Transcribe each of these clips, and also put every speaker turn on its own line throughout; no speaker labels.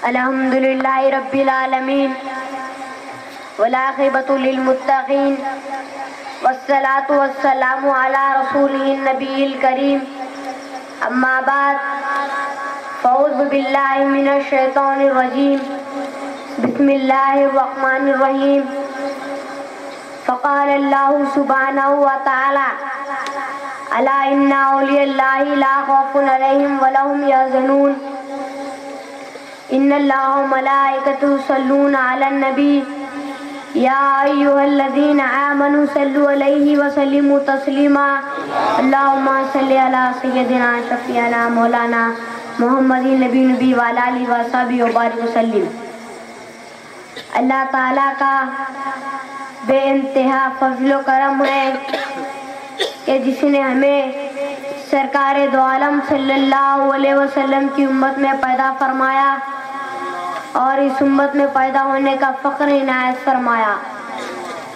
الحمدللہ رب العالمین والعاقبۃ للمتقین والصلاة والسلام علی رسولہ النبی الکریم اما بعد فاعوذ باللہ من الشیطان الرجیم بسم اللہ الرحمن الرحیم فقال اللہ سبحانہ وتعالی الا ان اولیاء اللہ لا خوف علیہم ولا هم یحزنون ان اللہ وملائکتہ یصلون علی النبی یا ایھا الذین آمنوا صلوا علیہ وسلموا تسلیما اللہم صل علی سیدنا شفیعنا مولانا محمد نبی وعلی آلہ وصحبہ وبارک وسلم۔ اللہ تعالیٰ کا بے انتہا فضل و کرم ہے کہ جس نے ہمیں سرکار دو عالم صلی اللہ علیہ وسلم کی امت میں پیدا فرمایا اور اس امت میں پیدا ہونے کا فخر عنایت فرمایا۔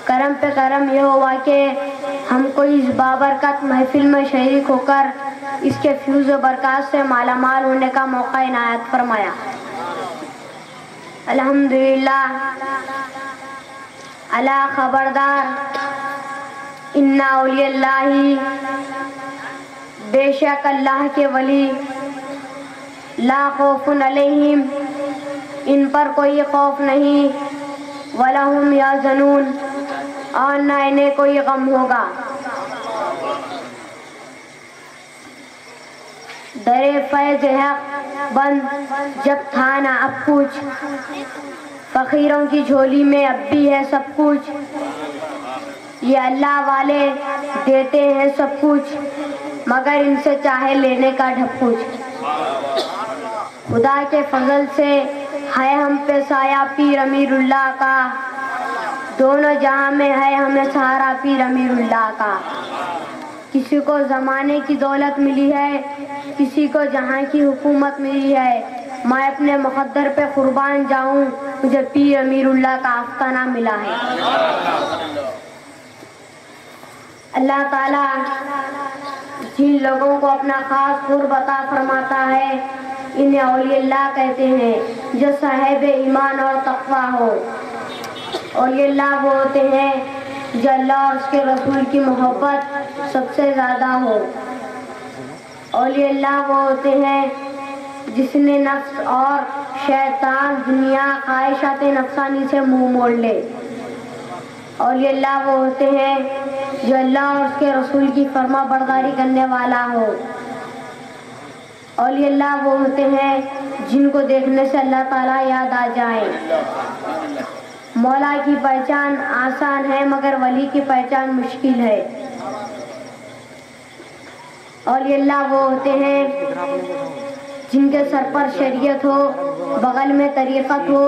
کرم پہ کرم یہ ہوا کہ ہم کو اس بابرکت محفل میں شریک ہو کر اس کے فیوز و برکات سے مالا مال ہونے کا موقع عنایت فرمایا۔ الحمدللہ۔ الا خبردار ان اولیاء اللہ، بے شک اللہ کے ولی، لا خوف علیہم، ان پر کوئی خوف نہیں، ولا هم یحزنون، اور نہ انہیں کوئی غم ہوگا۔ در فیض حق بند جب تھا نہ اب کچھ، فقیروں کی جھولی میں اب بھی ہے سب کچھ، یہ اللہ والے دیتے ہیں سب کچھ مگر ان سے چاہے لینے کا ڈھب کچھ۔ خدا کے فضل سے ہے ہم پہ سایہ پیر امیر اللہ کا، دونوں جہاں میں ہے ہمیں سہارا پیر امیر اللہ کا۔ کسی کو زمانے کی دولت ملی ہے، کسی کو جہاں کی حکومت ملی ہے، میں اپنے مقدر پہ قربان جاؤں، مجھے پیر امیر اللہ کا آستانہ ملا ہے۔ اللہ تعالیٰ جن لوگوں کو اپنا خاص قرب عطا فرماتا ہے انہیں اولیاء اللہ کہتے ہیں، جو صاحب ایمان اور تقویٰ ہو۔ اولیاء اللہ وہ ہوتے ہیں جو اللہ اور اس کے رسول کی محبت سب سے زیادہ ہو۔ اولیاء اللہ وہ ہوتے ہیں جس نے نفس اور شیطان، دنیا، خواہشات نفسانی سے منہ موڑ لے۔ اولیاء اللہ وہ ہوتے ہیں جو اللہ اور اس کے رسول کی فرما برداری کرنے والا ہو۔ اولیاء اللہ وہ ہوتے ہیں جن کو دیکھنے سے اللہ تعالیٰ یاد آ جائے۔ مولا کی پہچان آسان ہے مگر ولی کی پہچان مشکل ہے۔ اولیاء اللہ وہ ہوتے ہیں جن کے سر پر شریعت ہو، بغل میں طریقت ہو،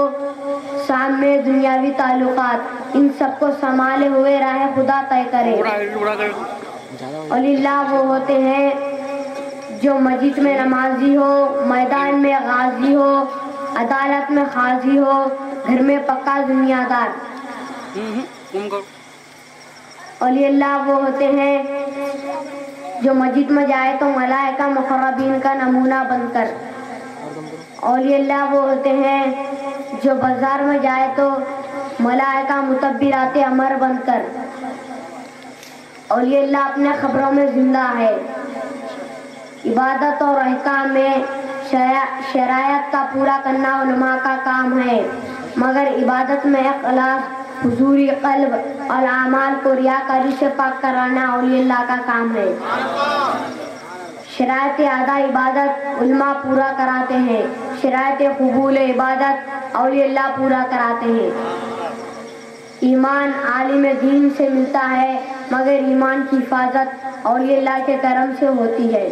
سامنے دنیاوی تعلقات، ان سب کو سنبھالے ہوئے راہ خدا طے کرے۔ اولیاء اللہ وہ ہوتے ہیں جو مسجد میں نمازی ہو، میدان میں غازی ہو، عدالت میں قاضی ہو، گھر میں پکا دنیا دار۔ اولیاء اللہ وہ ہوتے ہیں جو مسجد میں جائے تو ملائکہ مقربین کا نمونہ بن کر۔ اولیاء اللہ وہ ہوتے ہیں جو بازار میں جائے تو ملائکہ متبرات امر بن کر۔ اولیاء اللہ اپنے خبروں میں زندہ ہے۔ عبادت اور احکام میں شرائط کا پورا کرنا علماء کا کام ہے مگر عبادت میں اخلاص، حضوری قلب اور اعمال کو ریاکاری سے پاک کرانا اولیاء اللہ کا کام ہے۔ شرائط ادا عبادت علماء پورا کراتے ہیں، شرائط قبول عبادت اولیاء اللہ پورا کراتے ہیں۔ ایمان عالم دین سے ملتا ہے مگر ایمان کی حفاظت اولیاء اللہ کے کرم سے ہوتی ہے۔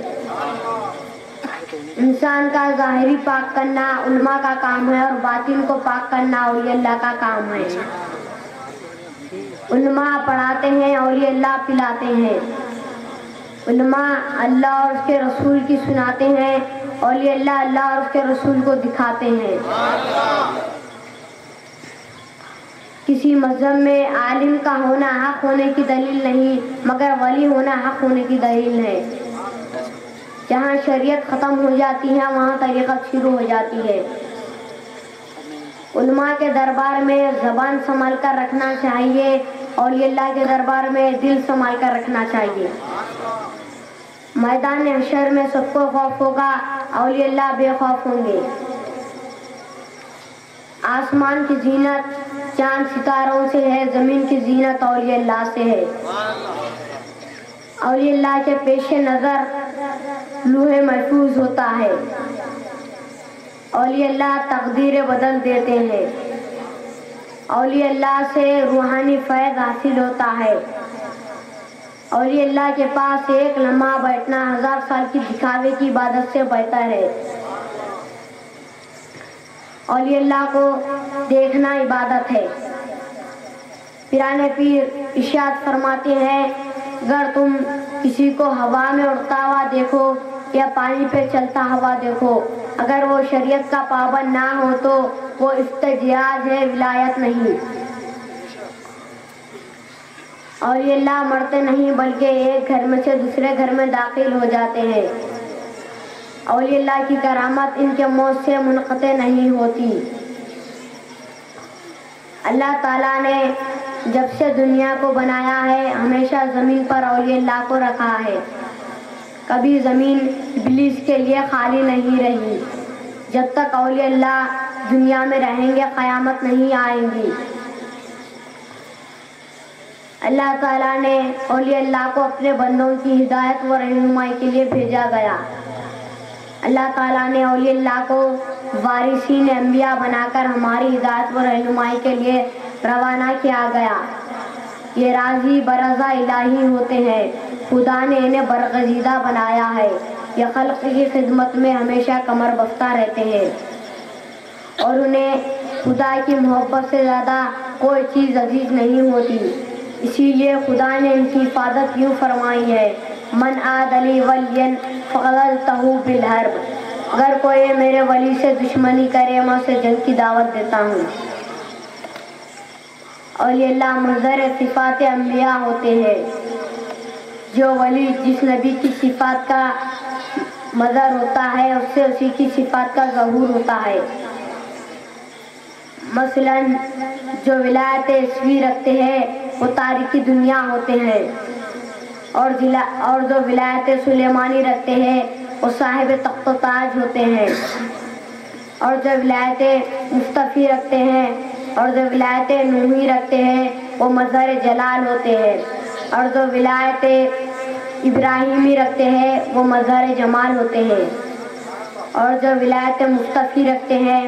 انسان کا ظاہری پاک کرنا علماء کا کام ہے اور باطن کو پاک کرنا اولیاء اللہ کا کام ہے۔ علماء پڑھاتے ہیں، اولیاء اللہ پلاتے ہیں۔ علماء اللہ اور اس کے رسول کی سناتے ہیں، اولیاء اللہ اللہ اور اس کے رسول کو دکھاتے ہیں۔ کسی مذہب میں عالم کا ہونا حق ہونے کی دلیل نہیں، مگر ولی ہونا حق ہونے کی دلیل ہے۔ جہاں شریعت ختم ہو جاتی ہے وہاں طریقت شروع ہو جاتی ہے۔ علماء کے دربار میں زبان سنبھال کر رکھنا چاہیے، اولیاء اللہ کے دربار میں دل سنبھال کر رکھنا چاہیے۔ میدان حشر میں سب کو خوف ہوگا، اولیاء اللہ بے خوف ہوں گے۔ آسمان کی زینت چاند ستاروں سے ہے، زمین کی زینت اولیاء اللہ سے ہے۔ اولیاء اللہ کے پیش نظر لوح محفوظ ہوتا ہے۔ اولیاء اللہ تقدیر بدل دیتے ہیں۔ اولیاء اللہ سے روحانی فیض حاصل ہوتا ہے۔ اولیاء اللہ کے پاس ایک لمحہ بیٹھنا 1000 سال کی دکھاوے کی عبادت سے بہتر ہے۔ اولیاء اللہ کو دیکھنا عبادت ہے۔ پیرانے پیر ارشاد فرماتے ہیں، اگر تم کسی کو ہوا میں اڑتا ہوا دیکھو یا پانی پہ چلتا ہوا دیکھو، اگر وہ شریعت کا پابند نہ ہو تو وہ افتجاج ہے، ولایت نہیں۔ اولیاء اللہ مرتے نہیں بلکہ ایک گھر میں سے دوسرے گھر میں داخل ہو جاتے ہیں۔ اولیاء اللہ کی کرامت ان کے موت سے منقطع نہیں ہوتی۔ اللہ تعالیٰ نے جب سے دنیا کو بنایا ہے ہمیشہ زمین پر اولیاء اللہ کو رکھا ہے۔ کبھی زمین ابلیس کے لیے خالی نہیں رہی۔ جب تک اولیاء اللہ دنیا میں رہیں گے قیامت نہیں آئیں گی۔ اللہ تعالیٰ نے اولیاء اللہ کو اپنے بندوں کی ہدایت و رہنمائی کے لیے بھیجا گیا۔ اللہ تعالیٰ نے اولیاء اللہ کو وارثین انبیاء بنا کر ہماری ہدایت و رہنمائی کے لیے روانہ کیا گیا۔ یہ راضی برضا الہی ہوتے ہیں، خدا نے انہیں برگزیدہ بنایا ہے۔ یہ خلق کی خدمت میں ہمیشہ کمر بستہ رہتے ہیں اور انہیں خدا کی محبت سے زیادہ کوئی چیز عزیز نہیں ہوتی۔ اسی لیے خدا نے ان کی حفاظت یوں فرمائی ہے، من عاد لی ولیا فقد اذنتہ بالحرب۔ اگر کوئی میرے ولی سے دشمنی کرے میں اسے جنگ کی دعوت دیتا ہوں۔ اولیاء اللہ مظہر صفات انبیاء ہوتے ہیں۔ جو ولی جس نبی کی صفات کا مظہر ہوتا ہے اس سے اسی کی صفات کا ظہور ہوتا ہے۔ مثلا جو ولایت عیسوی رکھتے ہیں وہ تاریخی دنیا ہوتے ہیں، اور جو ولایت سلیمانی رکھتے ہیں وہ صاحب تخت و تاج ہوتے ہیں، اور جو ولایت مصطفی رکھتے ہیں اور جو ولایت نوحی رکھتے ہیں وہ مظہر جلال ہوتے ہیں، اور جو ولایت ابراہیمی رکھتے ہیں وہ مظہر جمال ہوتے ہیں، اور جو ولایت مصطفی رکھتے ہیں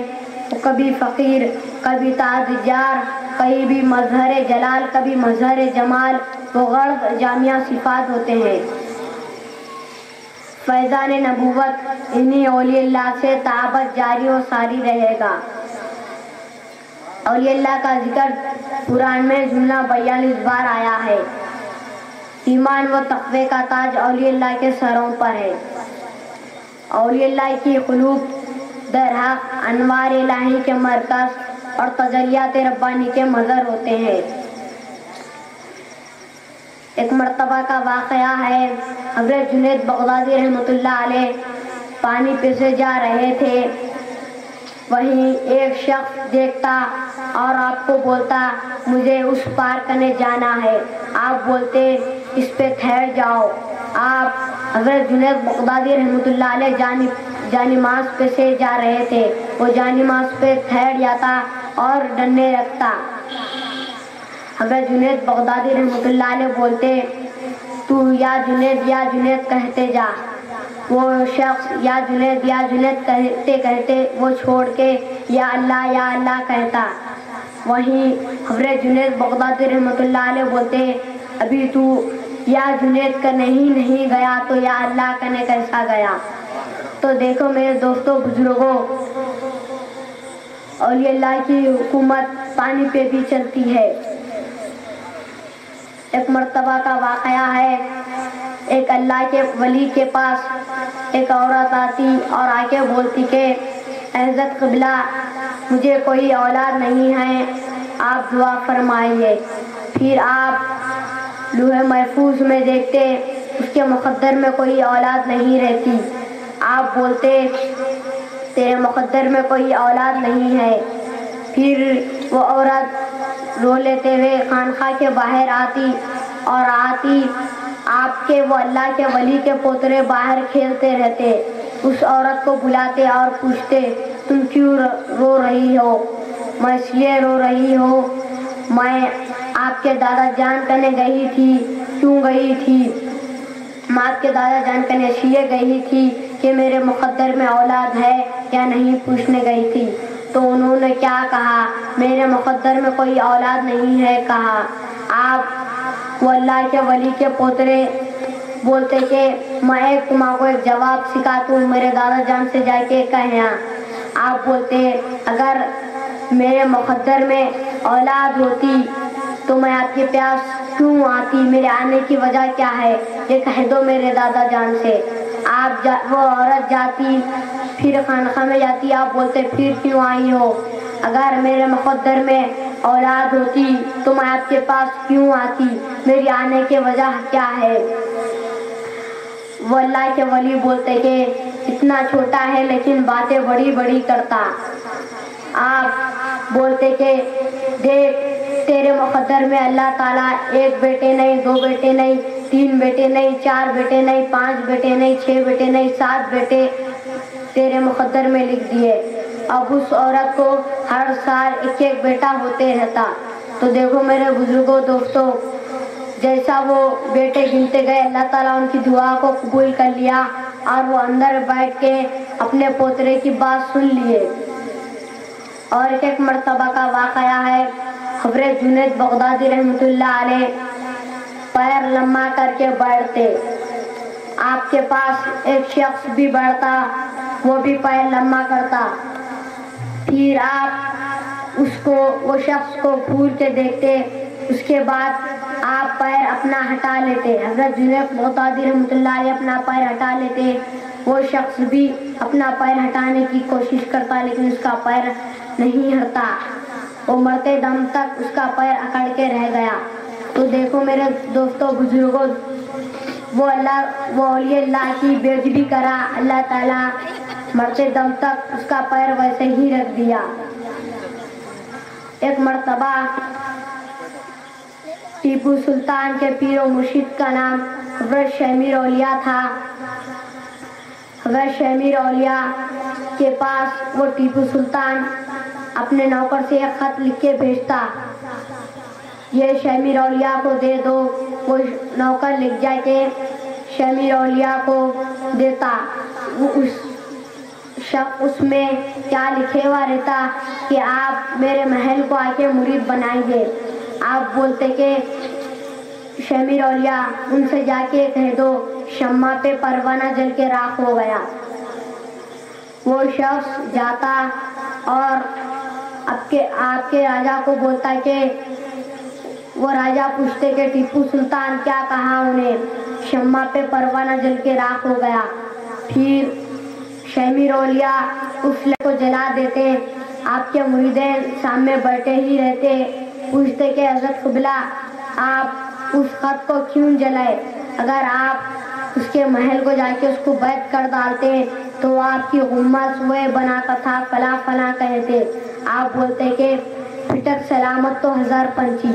وہ کبھی فقیر، کبھی تاجدار، کبھی بھی مظہر جلال، کبھی مظہر جمال، وہ غرض جامعہ صفات ہوتے ہیں۔ فیضان نبوت انہی اولیاء اللہ سے تعابت جاری و ساری رہے گا۔ اولیاء اللہ کا ذکر قرآن میں جملہ 42 بار آیا ہے۔ ایمان و تقوی کا تاج اولیاء اللہ کے سروں پر ہے۔ اولیاء اللہ کی قلوب در حق انوار الہی کے مرکز اور تجلیات ربانی کے مظہر ہوتے ہیں۔ ایک مرتبہ کا واقعہ ہے، حضرت جنید بغدادی رحمۃ اللہ علیہ پانی پہ سے جا رہے تھے، وہیں ایک شخص دیکھتا اور آپ کو بولتا مجھے اس پار کرنے جانا ہے، آپ بولتے اس پہ ٹھہر جاؤ۔ آپ حضرت جنید بغدادی رحمۃ اللہ علیہ جانماز پہ سے جا رہے تھے، وہ جانماز پہ ٹھہر جاتا اور ڈنڈے رکھتا۔ حضرت جنید بغدادی رحمۃ اللہ علیہ بولتے تو یا جنید کہتے جا۔ وہ شخص یا جنید کہتے کہتے وہ چھوڑ کے یا اللہ کہتا۔ وہیں حضرت جنید بغدادی رحمۃ اللہ علیہ بولتے ابھی تو یا جنید کا نہیں گیا تو یا اللہ کہنے کیسا گیا۔ تو دیکھو میرے دوستوں بزرگوں، اولیاء اللہ کی حکومت پانی پہ بھی چلتی ہے۔ ایک مرتبہ کا واقعہ ہے، ایک اللہ کے ولی کے پاس ایک عورت آتی اور آ کے بولتی کہ حضرت قبلہ مجھے کوئی اولاد نہیں ہے، آپ دعا فرمائیے۔ پھر آپ لوح محفوظ میں دیکھتے اس کے مقدر میں کوئی اولاد نہیں رہتی، آپ بولتے تیرے مقدر میں کوئی اولاد نہیں ہے۔ پھر وہ عورت رو لیتے ہوئے خانقاہ کے باہر آتی اور آپ کے وہ اللہ کے ولی کے پوترے باہر کھیلتے رہتے، اس عورت کو بلاتے اور پوچھتے تم کیوں رو رہی ہو؟ میں اس لیے رو رہی ہوں، میں آپ کے دادا جان کنے گئی تھی۔ کیوں گئی تھی؟ میں آپ کے دادا جان کنے اس لیے گئی تھی کہ میرے مقدر میں اولاد ہے یا نہیں پوچھنے گئی تھی، تو انہوں نے کیا کہا؟ میرے مقدر میں کوئی اولاد نہیں ہے کہا۔ آپ وہ اللہ کے ولی کے پوترے بولتے کہ میں تمہارے کو ایک جواب سکھاتا ہوں، میرے دادا جان سے جا کے کہنا۔ آپ بولتے اگر میرے مقدر میں اولاد ہوتی تو میں آپ کے پاس کیوں آتی؟ میرے آنے کی وجہ کیا ہے یہ کہہ دو میرے دادا جان سے۔ وہ عورت جاتی، پھر خانقاہ میں جاتی، آپ بولتے پھر کیوں آئی ہو؟ اگر میرے مقدر میں اولاد ہوتی تو میں آپ کے پاس کیوں آتی؟ میری آنے کی وجہ کیا ہے؟ وہ اللہ کے ولی بولتے کہ اتنا چھوٹا ہے لیکن باتیں بڑی بڑی کرتا۔ آپ بولتے کہ دیکھ تیرے مقدر میں اللہ تعالیٰ ایک بیٹے نہیں، دو بیٹے نہیں، تین بیٹے نہیں، چار بیٹے نہیں، پانچ بیٹے نہیں، چھ بیٹے نہیں، 7 بیٹے تیرے مقدر میں لکھ دیے۔ اب اس عورت کو ہر سال ایک ایک بیٹا ہوتے رہتا۔ تو دیکھو میرے بزرگوں دوستوں، جیسا وہ بیٹے گنتے گئے اللہ تعالیٰ ان کی دعا کو قبول کر لیا اور وہ اندر بیٹھ کے اپنے پوترے کی بات سن لیے۔ اور ایک مرتبہ کا واقعہ ہے، حضرت جنید بغدادی رحمۃ اللہ علیہ پیر لمبا کر کے بیٹھتے، آپ کے پاس ایک شخص بھی بیٹھتا، وہ بھی پیر لمبا کرتا، پھر آپ وہ شخص کو گھور کے دیکھتے، اس کے بعد آپ پیر اپنا ہٹا لیتے، حضرت جنید بغدادی رحمۃ اللہ علیہ اپنا پیر ہٹا لیتے، وہ شخص بھی اپنا پیر ہٹانے کی کوشش کرتا لیکن اس کا پیر نہیں ہٹتا، وہ مرتے دم تک اس کا پیر اکڑ کے رہ گیا۔ تو دیکھو میرے دوستوں بزرگوں، وہ اولیاء اللہ کی بے ادبی کرا، اللہ تعالیٰ مرتے دم تک اس کا پیر ویسے ہی رکھ دیا۔ ایک مرتبہ ٹیپو سلطان کے پیر و مرشد کا نام حضرت شاہ میر اولیاء تھا۔ حضرت شاہ میر اولیاء کے پاس وہ ٹیپو سلطان اپنے نوکر سے ایک خط لکھ کے بھیجتا، یہ شاہ میر اولیاء کو دے دو۔ وہ نوکر لکھ جا کے شاہ میر اولیاء کو دیتا، اس میں کیا لکھے ہوا رہتا کہ آپ میرے محل کو آ کے مرید بنائیں گے۔ آپ بولتے کہ شاہ میر اولیاء ان سے جا کے کہہ دو شمع پہ پروانہ جل کے راکھ ہو گیا۔ وہ شخص جاتا اور آپ کے راجا کو بولتا کہ وہ راجا پوچھتے کہ ٹیپو سلطان کیا کہا انہیں؟ شمع پہ پروانہ جل کے راکھ ہو گیا۔ پھر شاہ میر اولیاء اس لے کو جلا دیتے، آپ کے مریدین سامنے بیٹھے ہی رہتے، پوچھتے کہ حضرت قبلہ آپ اس خط کو کیوں جلائے؟ اگر آپ اس کے محل کو جا کے اس کو بیعت کر ڈالتے تو وہ آپ کی غمت سوئے بناتا تھا، فلاں فلاں کہتے۔ آپ بولتے کہ پھٹک سلامت تو 1000 پنچھی۔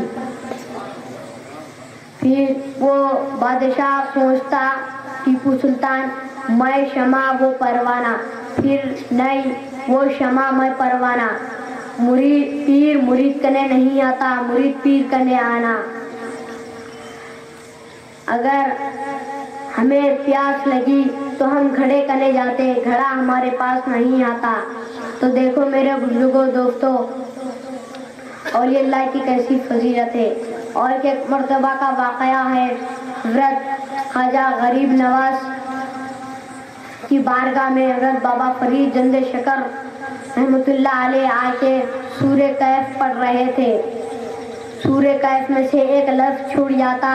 پھر وہ بادشاہ سوچتا ٹیپو سلطان میں شمع وہ پروانہ، پھر نہیں وہ شمع میں پروانہ، پیر مرید کنے نہیں آتا، مرید پیر کنے آنا۔ اگر ہمیں پیاس لگی تو ہم گھڑے کنے جاتے، گھڑا ہمارے پاس نہیں آتا۔ تو دیکھو میرے بزرگوں دوستوں، اولیاء اللہ کی کیسی فضیلت ہے۔ اور ایک مرتبہ کا واقعہ ہے، حضرت خواجہ غریب نواز کی بارگاہ میں حضرت بابا فرید جند شکر رحمۃ اللہ علیہ آ کے سورہ کہف پڑھ رہے تھے۔ سورہ کہف میں سے ایک لفظ چھوٹ جاتا،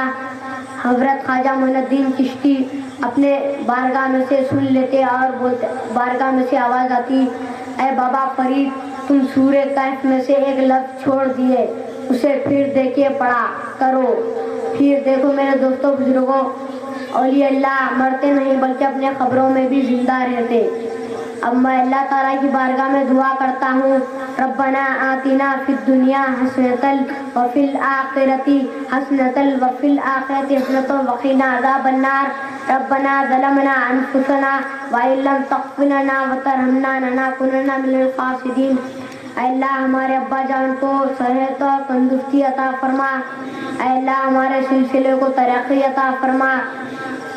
حضرت خواجہ معین الدین چشتی اپنے بارگاہ میں سے سن لیتے اور بولتے، بارگاہ میں سے آواز آتی، اے بابا فرید تم سورہ کہف میں سے ایک لفظ چھوڑ دیے، اسے پھر دیکھیے پڑھا کرو۔ پھر دیکھو میرے دوستوں بزرگوں، اولیاء اللہ مرتے نہیں بلکہ اپنے قبروں میں بھی زندہ رہتے۔ اب میں اللہ تعالیٰ کی بارگاہ میں دعا کرتا ہوں، ربنا آتنا فی الدنیا حسنۃ وفی الآخرۃ حسنۃ وفی الآخرۃ حسنۃ وقنا عذاب النار، ربنا ظلمنا انفسنا وان لم تغفر لنا وترحمنا لنکونن من الخاسرین۔ اے اللہ ہمارے ابا جان کو صحت اور تندرستی عطا فرما، اے اللہ ہمارے سلسلے کو ترقی عطا فرما،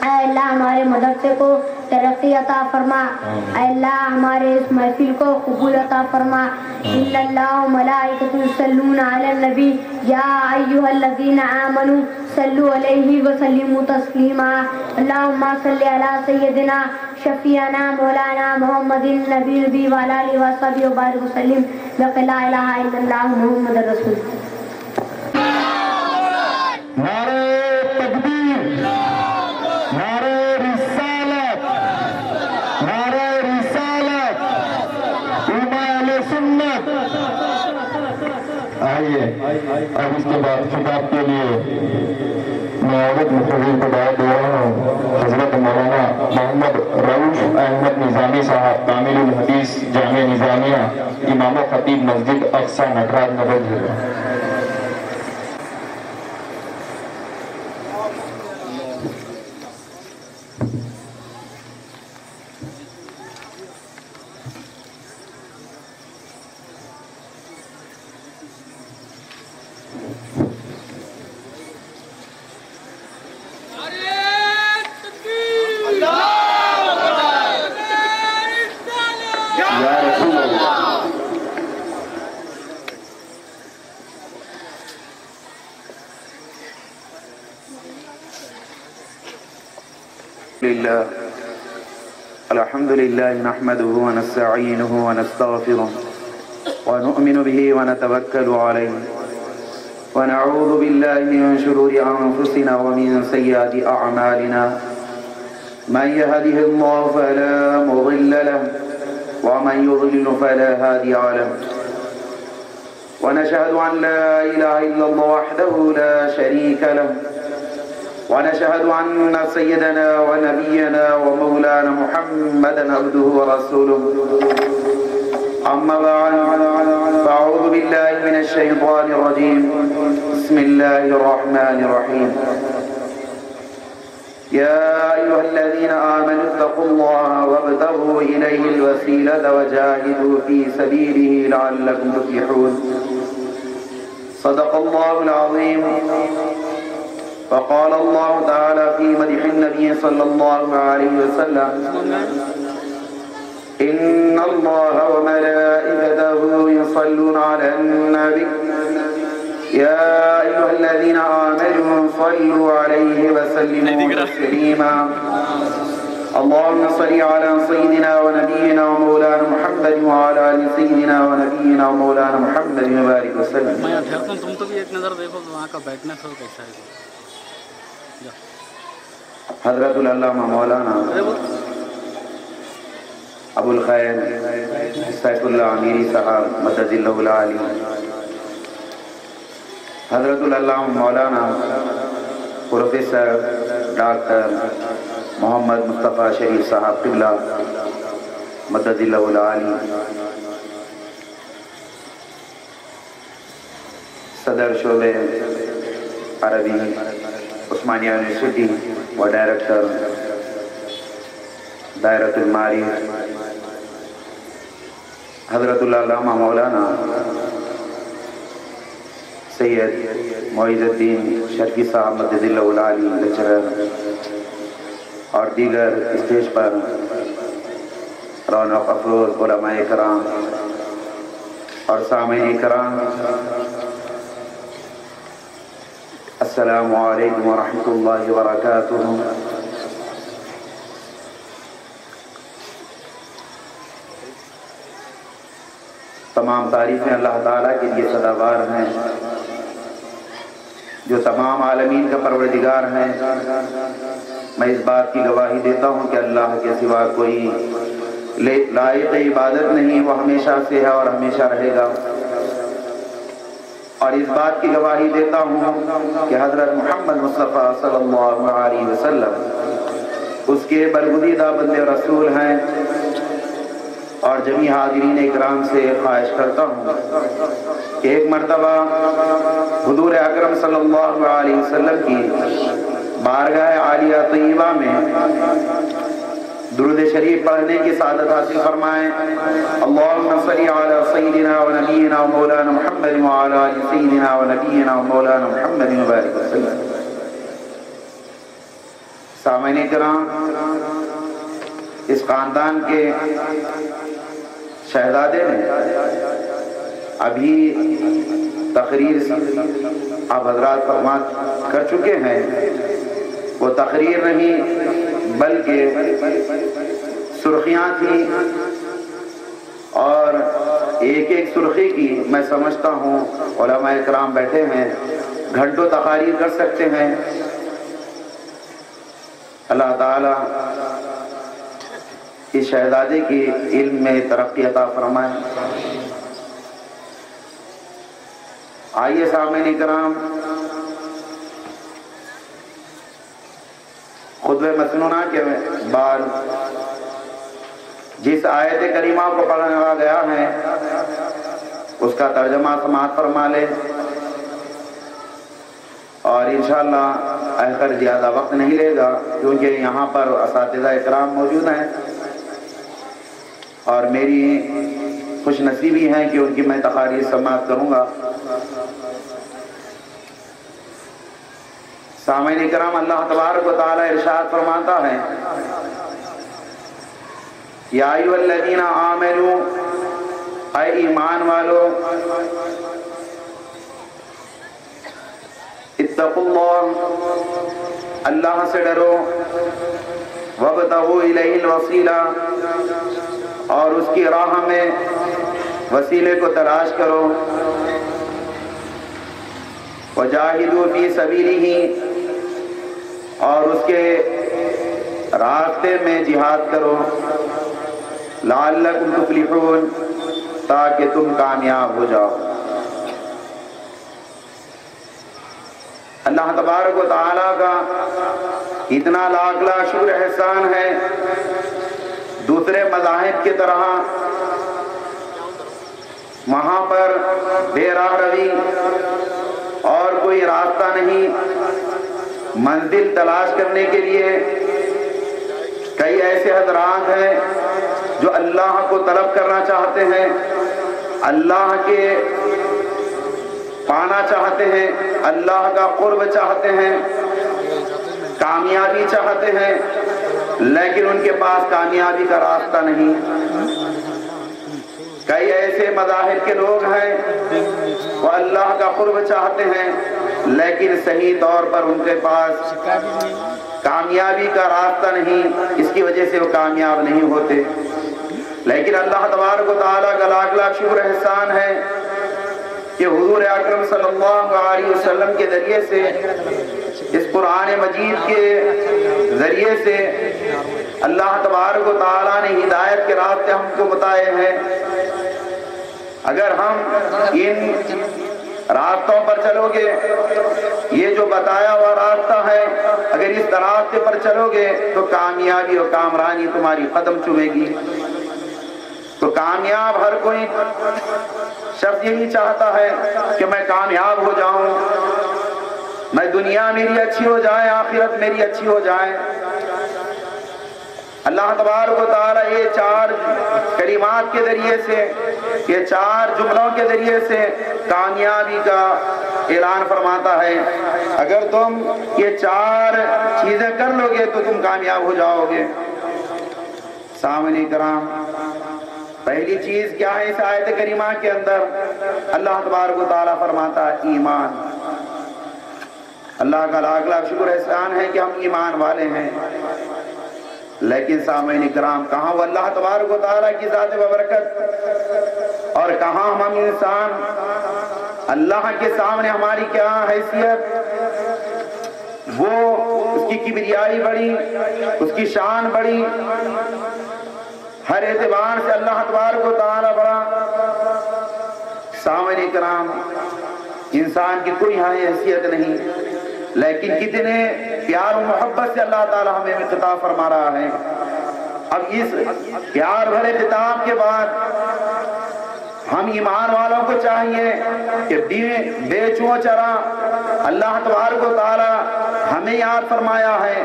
اے اللہ ہمارے مدرسے کو ترقی عطا فرما، اے اللہ ہمارے اس محفل کو قبول عطا فرما۔ ان اللہ ملائکۃ یصلون علی النبی یا ایھا الذین آمنوا صلوا علیہ وسلموا تسلیما، اللہم صل علی سیدنا شفیعنا مولانا محمد النبی النبی وعلی آلہ وصحبہ وبارک وسلم لا الہ الا اللہ محمد رسول اللہ۔
نعرہ تکبیر، نعرہ رسالت، نعرہ رسالت، علماء اہل سنت۔ آئیے اب اس کے بعد خطاب کے لیے میں عورت مختصر کو دعوت دے رہا ہوں حضرت مولانا محمد رؤوف احمد نظامی صاحب، کامل الحدیث جامع نظامیہ، امام و خطیب مسجد اقصی نٹراج نگر ضلع۔
الحمد لله نحمده ونستعينه ونستغفره ونؤمن به ونتوكل عليه ونعوذ بالله من شرور أنفسنا ومن سيئات أعمالنا، من يهده الله فلا مضل له ومن يضلل فلا هادي له، ونشهد أن لا إله إلا الله وحده لا شريك له، ونشهد أن سيدنا ونبينا ومولانا محمدا عبده ورسوله، أما بعد فأعوذ بالله من الشيطان الرجيم، بسم الله الرحمن الرحيم، يا أيها الذين آمنوا اتقوا الله وابتغوا إليه الوسيلة وجاهدوا في سبيله لعلكم تفلحون، صدق الله العظيم، فقال الله تعالى في مدح النبي صلى الله عليه وسلم، إن الله وملائكته يصلون على النبي يا أيها الذين آمنوا صلوا عليه وسلموا تسليما، اللهم صل على سيدنا ونبينا ومولانا محمد وعلى آل سيدنا ونبينا ومولانا محمد وبارك وسلم۔
میں ٹھہرتا ہوں، تم تو بھی ایک نظر دیکھو وہاں کا بیٹھنا سب کیسا ہے۔
حضرت العلامہ مولانا ابو الخیر سیف اللہ امیری صاحب مدد اللہ العالی، حضرت العلامہ مولانا پروفیسر ڈاکٹر محمد مصطفیٰ شریف صاحب قبلہ مدد اللہ العالی، صدر شعبہ عربی عثمانیہ یونیورسٹی و ڈائریکٹر دائرۃ المعارف حضرت العلامہ مولانا سید معیز الدین شرفی صاحب مدد اللہ العالی لیکچرر، اور دیگر اسٹیج پر رونق افروز علماء کرام اور سامعین کرام، السلام علیکم ورحمۃ اللہ وبرکاتہ۔ تمام تعریفیں اللہ تعالیٰ کے لیے سزاوار ہیں، جو تمام عالمین کا پروردگار ہیں، میں اس بات کی گواہی دیتا ہوں کہ اللہ کے سوا کوئی لائق عبادت نہیں، وہ ہمیشہ سے ہے اور ہمیشہ رہے گا۔ اور اس بات کی گواہی دیتا ہوں کہ حضرت محمد مصطفیٰ صلی اللہ علیہ وسلم اس کے برگزیدہ بندے رسول ہیں۔ اور جمیع حاضرین اکرام سے خواہش کرتا ہوں کہ ایک مرتبہ حضور اکرم صلی اللہ علیہ وسلم کی بارگاہ عالیہ طیبہ میں درود شریف پڑھنے کی سعادت حاصل فرمائیں۔ اللہم صلی علی سیدنا و نبینا و مولانا محمد و علی آل سیدنا و نبینا و مولانا محمد وبارک وسلم۔ سامعین کرام، اس خاندان کے شہزادے نے ابھی تقریر آپ حضرات فرمات کر چکے ہیں، وہ تقریر نہیں بلکہ سرخیاں تھیں، اور ایک ایک سرخی کی میں سمجھتا ہوں علماء اکرام بیٹھے ہیں گھنٹوں تقاریر کر سکتے ہیں۔ اللہ تعالی اس شہزادے کی علم میں ترقی عطا فرمائے۔ آئیے سامعین کرام، خطبہ مسنونہ کے بعد جس آیت کریمہ کو پڑھا گیا ہے اس کا ترجمہ سماعت فرما لے، اور انشاءاللہ آخر زیادہ وقت نہیں لے گا کیونکہ یہاں پر اساتذہ اکرام موجود ہیں اور میری خوش نصیبی ہے کہ ان کی میں تقاریر سماعت کروں گا۔ سامعین اکرام، اللہ تبارک و تعالی ارشاد فرماتا ہے، یا ایھا الذین آمنوا، اے ایمان والو، اتقوا اللہ، اللہ سے ڈرو، وابتغوا الیہ الوسیلہ، اور اس کی راہ میں وسیلے کو تلاش کرو، وجاہدوا فی سبیلہ، اور اس کے راستے میں جہاد کرو، لعلکم تفلحون، تاکہ تم کامیاب ہو جاؤ۔ اللہ تبارک و تعالیٰ کا اتنا لاکھ لاکھ شکر احسان ہے، دوسرے مذاہب کی طرح وہاں پر بے راہ روی اور کوئی راستہ نہیں، منزل تلاش کرنے کے لیے کئی ایسے حضرات ہیں جو اللہ کو طلب کرنا چاہتے ہیں، اللہ کے پانا چاہتے ہیں، اللہ کا قرب چاہتے ہیں، کامیابی چاہتے ہیں، لیکن ان کے پاس کامیابی کا راستہ نہیں۔ کئی ایسے مذاہب کے لوگ ہیں وہ اللہ کا قرب چاہتے ہیں لیکن صحیح طور پر ان کے پاس کامیابی کا راستہ نہیں، اس کی وجہ سے وہ کامیاب نہیں ہوتے۔ لیکن اللہ تبارک و تعالیٰ کا لاکھ لاکھ شکر احسان ہے کہ حضور اکرم صلی اللہ علیہ وسلم کے ذریعے سے، اس قرآن مجید کے ذریعے سے اللہ تبارک و تعالیٰ نے ہدایت کے راستے ہم کو بتائے ہیں۔ اگر ہم ان راستوں پر چلو گے، یہ جو بتایا ہوا راستہ ہے، اگر اس راستے پر چلو گے تو کامیابی اور کامرانی تمہاری قدم چومے گی۔ تو کامیاب ہر کوئی شخص یہی چاہتا ہے کہ میں کامیاب ہو جاؤں، میں دنیا میری اچھی ہو جائے، آخرت میری اچھی ہو جائے۔ اللہ تبارک و تعالیٰ یہ چار کلمات کے ذریعے سے، یہ چار جملوں کے ذریعے سے کامیابی کا اعلان فرماتا ہے۔ اگر تم یہ چار چیزیں کر لو گے تو تم کامیاب ہو جاؤ گے۔ سامعین کرام، پہلی چیز کیا ہے اس آیت کریمہ کے اندر؟ اللہ تبارک و تعالیٰ فرماتا ہے ایمان۔ اللہ کا لاکھ لاکھ شکر احسان ہے کہ ہم ایمان والے ہیں، لیکن سامعین اکرام کہاں وہ اللہ تبارک و تعالیٰ کی ذات و برکت اور کہاں ہم انسان اللہ کے سامنے ہماری کیا حیثیت، وہ اس کی کبریائی بڑی، اس کی شان بڑی، ہر اعتبار سے اللہ تبارک و تعالی بڑا۔ سامعین کرام، انسان کی کوئی حیثیت نہیں، لیکن کتنے پیار و محبت سے اللہ تعالی ہمیں خطاب فرما رہا ہے۔ اب اس پیار بھرے خطاب کے بعد ہم ایمان والوں کو چاہیے کہ بے چو چرا اللہ تبارک و تعالی ہمیں یاد فرمایا ہے،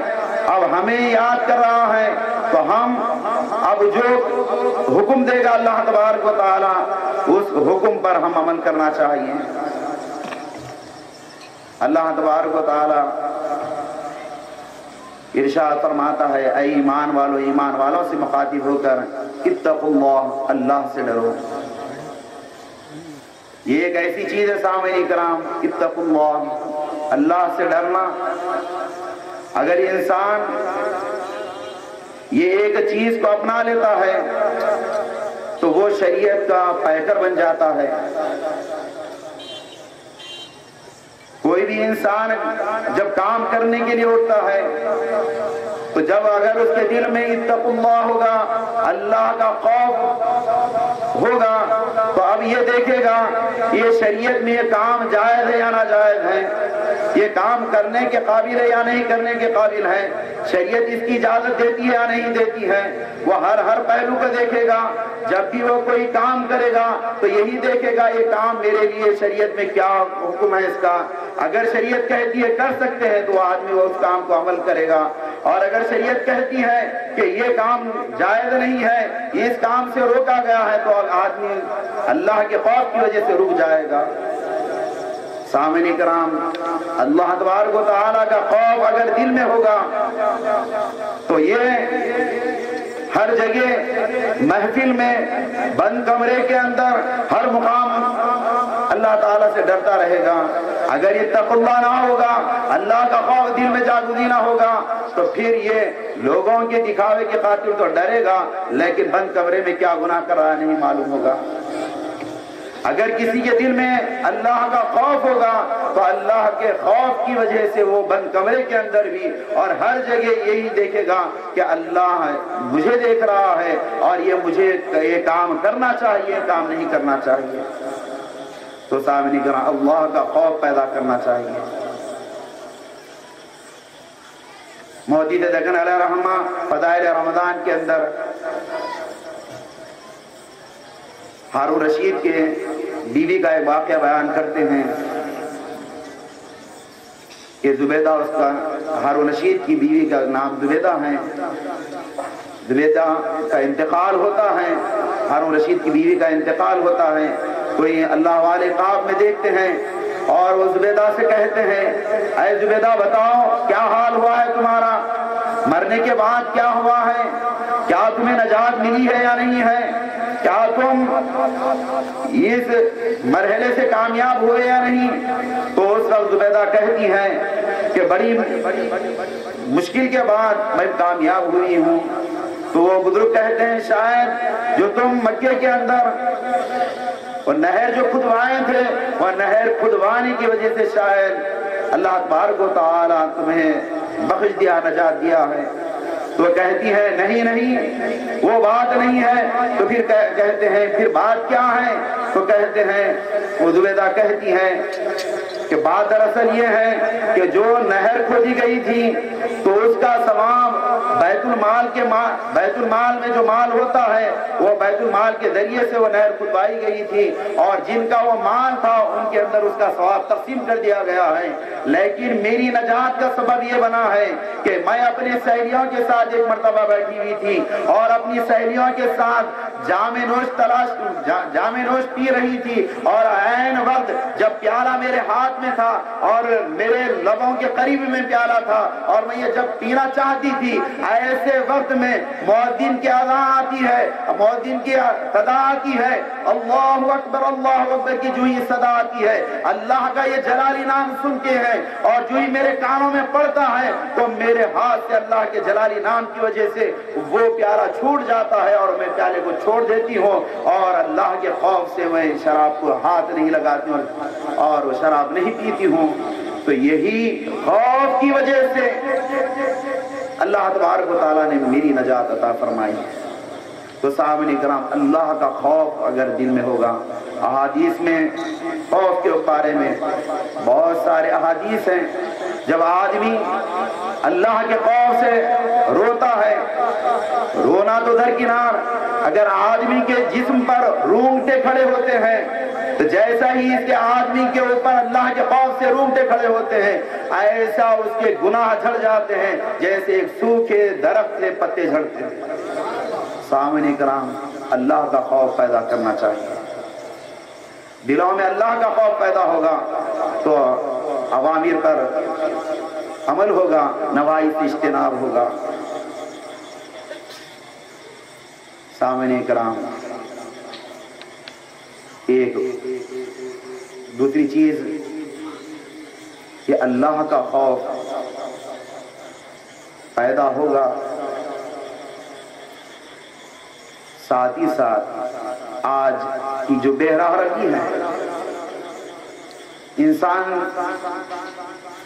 اب ہمیں یاد کر رہا ہے، تو ہم اب جو حکم دے گا اللہ تبارک و تعالی اس حکم پر ہم عمل کرنا چاہیے۔ اللہ تبارک و تعالی ارشاد فرماتا ہے، اے ایمان والوں سے مخاطب ہو کر اتقوا اللہ، اللہ سے ڈرو۔ یہ ایک ایسی چیز ہے سامعین کرام، اتقوا اللہ، اللہ سے ڈرنا۔ اگر انسان یہ ایک چیز کو اپنا لیتا ہے تو وہ شریعت کا پیکر بن جاتا ہے۔ کوئی بھی انسان جب کام کرنے کے لیے اٹھتا ہے تو جب اگر اس کے دل میں اتقوا اللہ ہوگا، اللہ کا خوف ہوگا، تو اب یہ دیکھے گا یہ شریعت میں یہ کام جائز ہے یا ناجائز ہے، یہ کام کرنے کے قابل ہے یا نہیں کرنے کے قابل ہے، شریعت اس کی اجازت دیتی ہے یا نہیں دیتی ہے، وہ ہر پہلو کو دیکھے گا۔ جب بھی وہ کوئی کام کرے گا تو یہی دیکھے گا یہ کام میرے لیے شریعت میں کیا حکم ہے اس کا۔ اگر شریعت کہتی ہے کر سکتے ہیں تو آدمی وہ اس کام کو عمل کرے گا، اور اگر شریعت کہتی ہے کہ یہ کام جائز نہیں ہے، اس کام سے روکا گیا ہے، تو آدمی اللہ کے خوف کی وجہ سے رک جائے گا۔ سامعین کرام، اللہ تبارک و تعالیٰ کا خوف اگر دل میں ہوگا تو یہ ہر جگہ، محفل میں، بند کمرے کے اندر، ہر مقام اللہ تعالیٰ سے ڈرتا رہے گا۔ اگر یہ اتقوا اللہ نہ ہوگا، اللہ کا خوف دل میں جاگودی نہ ہوگا، تو پھر یہ لوگوں کے دکھاوے کی خاطر تو ڈرے گا، لیکن بند کمرے میں کیا گناہ کر رہا ہے نہیں معلوم ہوگا۔ اگر کسی کے دل میں اللہ کا خوف ہوگا تو اللہ کے خوف کی وجہ سے وہ بند کمرے کے اندر بھی اور ہر جگہ یہی دیکھے گا کہ اللہ مجھے دیکھ رہا ہے اور یہ مجھے یہ کام کرنا چاہیے، کام نہیں کرنا چاہیے۔ تو سامنے کرام، اللہ کا خوف پیدا کرنا چاہیے۔ محدث دکن علیہ رحمہ فضائل رمضان کے اندر ہارون رشید کے بیوی کا ایک واقعہ بیان کرتے ہیں کہ زبیدہ، اس کا ہارون رشید کی بیوی کا نام زبیدہ ہے، زبیدہ کا انتقال ہوتا ہے، ہارون رشید کی بیوی کا انتقال ہوتا ہے، تو یہ اللہ والے خواب میں دیکھتے ہیں اور وہ زبیدہ سے کہتے ہیں، اے زبیدہ بتاؤ کیا حال ہوا ہے تمہارا، مرنے کے بعد کیا ہوا ہے، کیا تمہیں نجات ملی ہے یا نہیں ہے، کیا تم اس مرحلے سے کامیاب ہوئے یا نہیں؟ تو اس وقت زبیدہ کہتی ہیں کہ بڑی مشکل کے بعد میں کامیاب ہوئی ہوں۔ تو وہ بزرگ کہتے ہیں شاید جو تم مکے کے اندر اور نہر جو کھدوائے تھے، وہ نہر کھدوانے کی وجہ سے شاید اللہ تبارک و تعالی تمہیں بخش دیا، نجات دیا ہے۔ تو کہتی ہے نہیں وہ بات نہیں ہے۔ تو پھر کہتے ہیں پھر بات کیا ہے؟ تو کہتے ہیں، وہ زبیدہ کہتی ہے کہ بات دراصل یہ ہے کہ جو نہر کھودی گئی تھی تو اس کا ثواب بیت المال میں جو مال ہوتا ہے وہ بیت المال کے ذریعے سے وہ نہر کھدوائی گئی تھی، اور جن کا وہ مال تھا ان کے اندر اس کا ثواب تقسیم کر دیا گیا ہے۔ لیکن میری نجات کا سبب یہ بنا ہے کہ میں اپنے سہیلیوں کے ساتھ ایک مرتبہ بیٹھی ہوئی تھی اور اپنی سہیلیوں کے ساتھ جام نوش پی رہی تھی، اور عین وقت جب پیالہ میرے ہاتھ میں تھا اور میرے لبوں کے قریب میں پیالہ تھا اور میں یہ جب پینا چاہتی تھی، ایسے ایسے وقت میں مؤذن کی اذان آتی ہے، مؤذن کی صدا آتی ہے، اللہ اکبر کی جو ہی صدا آتی ہے، اللہ کا یہ جلالی نام سنتے ہیں اور جو ہی میرے کانوں میں پڑتا ہے تو میرے ہاتھ سے اللہ کے جلالی نام کی وجہ سے وہ پیالہ چھوٹ جاتا ہے اور میں پیالے کو چھوڑ دیتی ہوں اور اللہ کے خوف سے میں شراب کو ہاتھ نہیں لگاتی ہوں اور وہ شراب نہیں پیتی ہوں۔ تو یہی خوف کی وجہ سے اللہ تبارک و تعالیٰ نے میری نجات عطا فرمائی ہے۔ تو سامعین کرام، اللہ کا خوف اگر دل میں ہوگا، احادیث میں خوف کے بارے میں بہت سارے احادیث ہیں، جب آدمی اللہ کے خوف سے روتا ہے، رونا تو درکنار، اگر آدمی کے جسم پر رونگٹے کھڑے ہوتے ہیں تو جیسا ہی اس کے آدمی کے اوپر اللہ کے خوف سے رونگٹے کھڑے ہوتے ہیں، ایسا اس کے گناہ جھڑ جاتے ہیں جیسے ایک سوکھے درخت سے پتے جھڑتے ہیں۔ سامعین کرام، اللہ کا خوف پیدا کرنا چاہیے، دلوں میں اللہ کا خوف پیدا ہوگا تو اوامر پر عمل ہوگا، نواہی سے اجتناب ہوگا۔ سامعین کرام، ایک دوسری چیز کہ اللہ کا خوف پیدا ہوگا، ساتھ ہی ساتھ آج کی جو بے راہ رہی ہے، انسان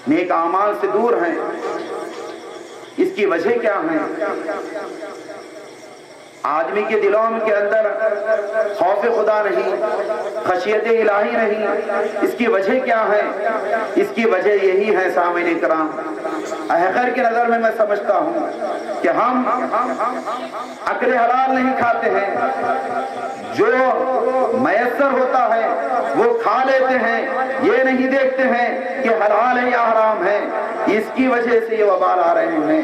نیک اعمال سے دور ہیں، اس کی وجہ کیا ہے؟ آدمی کے دلوں کے اندر خوف خدا نہیں، خشیت الہی نہیں، اس کی وجہ کیا ہے؟ اس کی وجہ یہی ہے سامعین کرام، حقیقت کی نظر میں سمجھتا ہوں کہ ہم اکل حلال نہیں کھاتے ہیں، جو میسر ہوتا ہے وہ کھا لیتے ہیں، یہ نہیں دیکھتے ہیں کہ حلال ہے یا حرام ہے، اس کی وجہ سے یہ وبال آ رہے ہیں۔